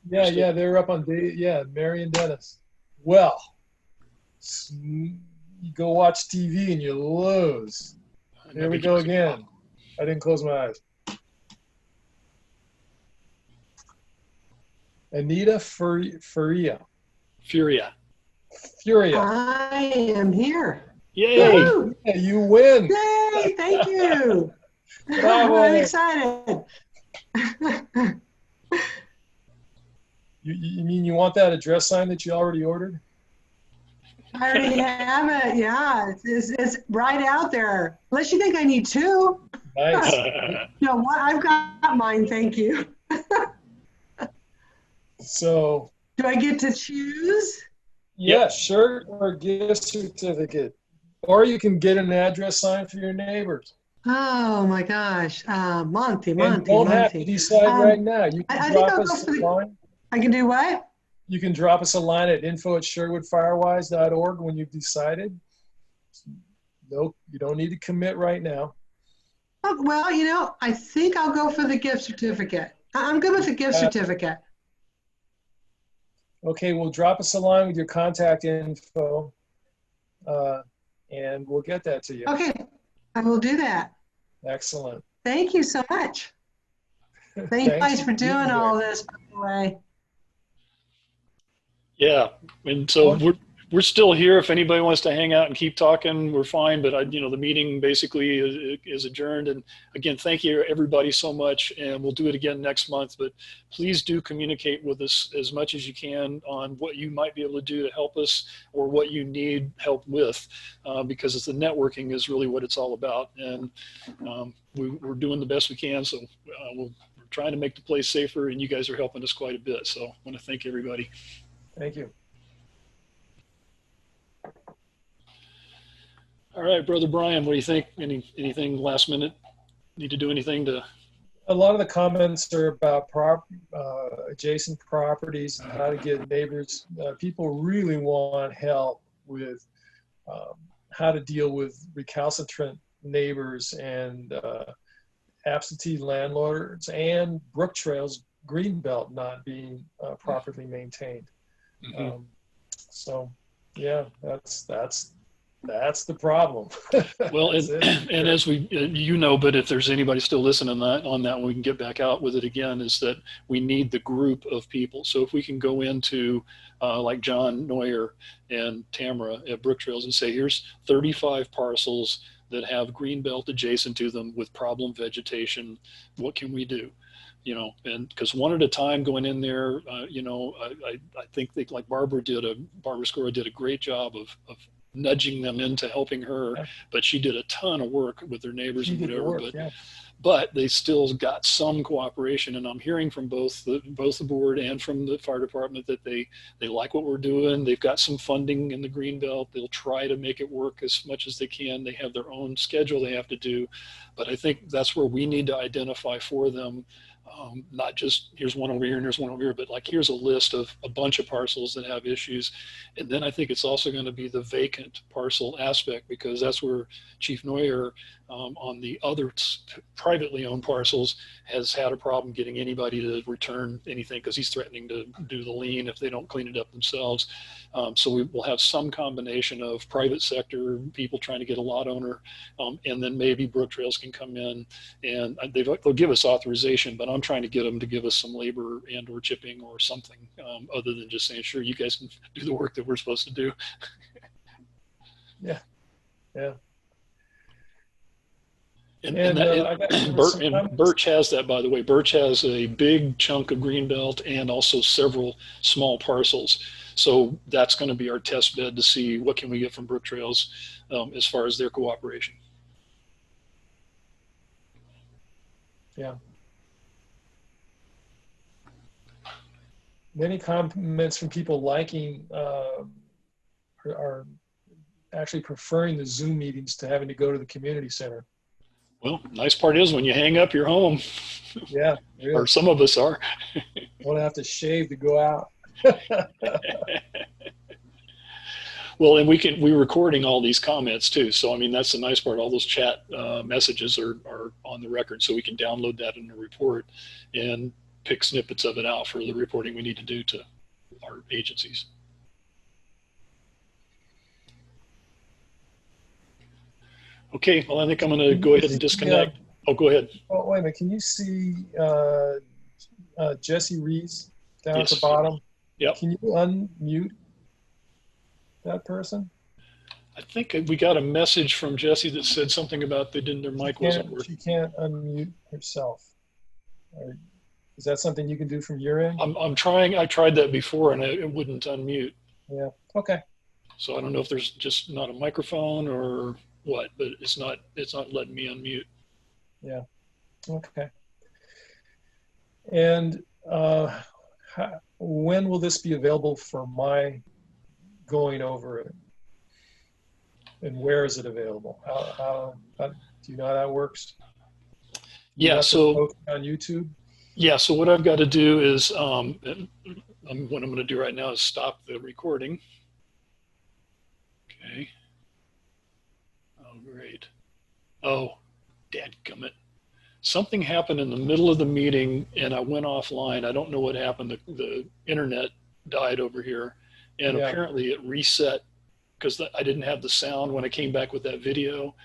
Yeah, they're up on, Mary and Dennis. Well, you go watch TV and you lose. Here we go again. I didn't close my eyes. Anita Furia. I am here. Yay! Yeah, you win. Yay! Thank you. I'm excited. You mean you want that address sign that you already ordered? I already have it. Yeah, it's right out there. Unless you think I need 2. Nice. No, I've got mine. Thank you. So, do I get to choose? Yeah, shirt or gift certificate. Or you can get an address sign for your neighbors. Oh my gosh, Monty. Don't have to decide right now. You can I think drop I'll us go for a line. I can do what? You can drop us a line at info@sherwoodfirewise.org when you've decided. No, you don't need to commit right now. Oh, well, you know, I think I'll go for the gift certificate. I'm good with the gift certificate. Okay, well, drop us a line with your contact info, and we'll get that to you. Okay, I will do that. Excellent. Thank you so much. Thank you guys for doing all this, by the way. Yeah, and so we're still here. If anybody wants to hang out and keep talking, we're fine. But the meeting basically is adjourned. And again, thank you everybody so much. And we'll do it again next month. But please do communicate with us as much as you can on what you might be able to do to help us or what you need help with, because it's the networking is really what it's all about. And we're doing the best we can. So we're trying to make the place safer, and you guys are helping us quite a bit. So I want to thank everybody. Thank you. All right, Brother Brian, what do you think? Anything last minute? Need to do anything to? A lot of the comments are about adjacent properties and how to get neighbors. People really want help with how to deal with recalcitrant neighbors and absentee landlords and Brooktrails greenbelt not being properly maintained. Mm-hmm. So yeah, that's the problem. Well, and as we, but if there's anybody still listening on that, we can get back out with it again, is that we need the group of people. So if we can go into like John Neuer and Tamara at Brooktrails and say, here's 35 parcels that have greenbelt adjacent to them with problem vegetation, what can we do? And because one at a time going in there, I think like Barbara Scora did a great job of nudging them into helping her, but she did a ton of work with their neighbors and whatever. But they still got some cooperation, and I'm hearing from both the board and from the fire department that they like what we're doing. They've got some funding in the greenbelt. They'll try to make it work as much as they can. They have their own schedule they have to do, but I think that's where we need to identify for them. Not just here's one over here and here's one over here, but like here's a list of a bunch of parcels that have issues. And then I think it's also going to be the vacant parcel aspect, because that's where Chief Neuer on the other privately owned parcels has had a problem getting anybody to return anything, because he's threatening to do the lien if they don't clean it up themselves. So we will have some combination of private sector people trying to get a lot owner, and then maybe Brooktrails can come in and they'll give us authorization, but I'm trying to get them to give us some labor and or chipping or something other than just saying, sure, you guys can do the work that we're supposed to do. Yeah. And Birch has that, by the way. Birch has a big chunk of greenbelt and also several small parcels. So that's going to be our test bed to see what can we get from Brooktrails as far as their cooperation. Yeah. Many comments from people liking are actually preferring the Zoom meetings to having to go to the community center. Well, nice part is when you hang up, you're home. Yeah. Really. Or some of us are. Won't have to shave to go out. Well, and we're recording all these comments too. So, I mean, that's the nice part. All those chat messages are on the record, so we can download that in the report and pick snippets of it out for the reporting we need to do to our agencies. Okay, well, I think I'm going to go ahead and disconnect. Oh, go ahead. Oh, wait a minute. Can you see Jesse Rees down at the bottom? Yep. Can you unmute that person? I think we got a message from Jesse that said something about their mic wasn't working. She can't unmute herself. Is that something you can do from your end? I'm trying. I tried that before and it wouldn't unmute. Yeah. Okay. So I don't know if there's just not a microphone or what, but it's not letting me unmute. Yeah. Okay. And when will this be available for my going over it? And where is it available? How do you know how that works? Yeah, so on YouTube. Yeah, so what I've got to do is, what I'm going to do right now is stop the recording. Okay. Oh, great. Oh, dadgummit. Something happened in the middle of the meeting and I went offline. I don't know what happened. The internet died over here. And apparently it reset because I didn't have the sound when I came back with that video.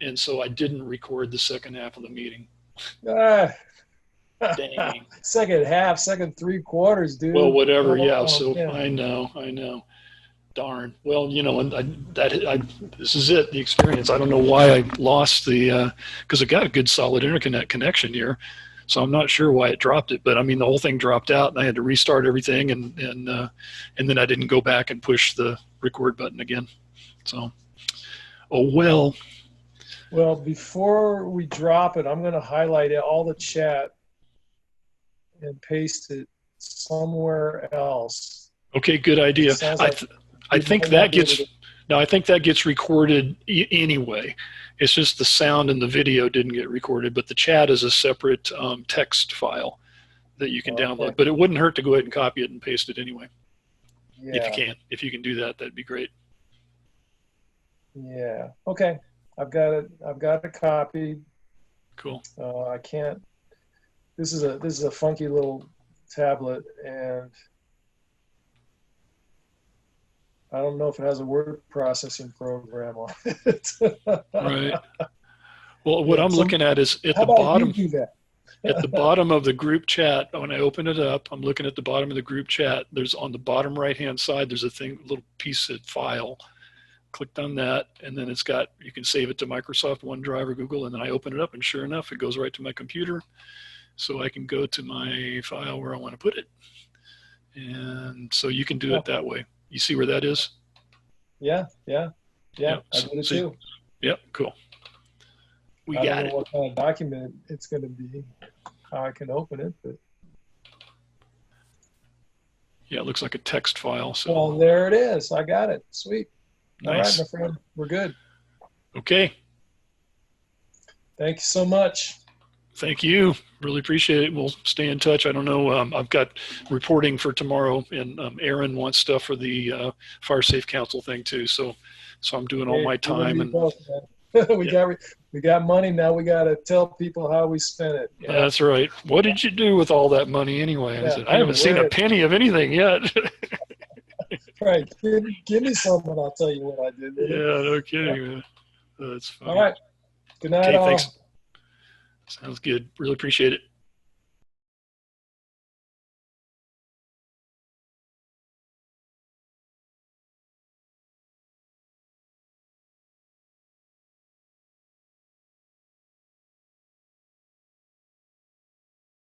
And so I didn't record the second half of the meeting. Dang. Second half, second 3/4, dude. Well, whatever. Oh, yeah. So man. I know. Darn. Well, you know, and this is it, the experience. I don't know why I lost the, because I got a good solid internet connection here. So I'm not sure why it dropped it, but I mean, the whole thing dropped out and I had to restart everything. And then I didn't go back and push the record button again. So, oh, well. Well, before we drop it, I'm going to highlight all the chat and paste it somewhere else. Okay, good idea. I think that gets recorded anyway. It's just the sound and the video didn't get recorded, but the chat is a separate text file that you can download. But it wouldn't hurt to go ahead and copy it and paste it anyway. Yeah. If you can. If you can do that, that'd be great. Yeah. Okay. I've got it copied. Cool. I can't. This is a funky little tablet, and I don't know if it has a word processing program on it. Right. Well, what I'm looking at is at the bottom. At the bottom of the group chat, when I open it up, I'm looking at the bottom of the group chat. There's on the bottom right-hand side, there's a little piece of file. Clicked on that, and then it's got, you can save it to Microsoft OneDrive or Google, and then I open it up, and sure enough, it goes right to my computer. So I can go to my file where I want to put it. And so you can do it that way. You see where that is? Yeah. I did it too. Yep, cool. We got it. I don't know what kind of document it's going to be, how I can open it, but. Yeah, it looks like a text file. So. Well, there it is. I got it. Sweet. Nice. All right, my friend. We're good. Okay. Thank you so much. Thank you. Really appreciate it. We'll stay in touch. I don't know. I've got reporting for tomorrow, and Aaron wants stuff for the Fire Safe Council thing too. So I'm doing all my time. And we got money now. We got to tell people how we spent it. Yeah. That's right. What did you do with all that money anyway? I haven't seen a penny of anything yet. Right. Give me something. I'll tell you what I did. Yeah, no kidding, man. That's fine. All right. Good night, okay, all. Thanks. Sounds good. Really appreciate it.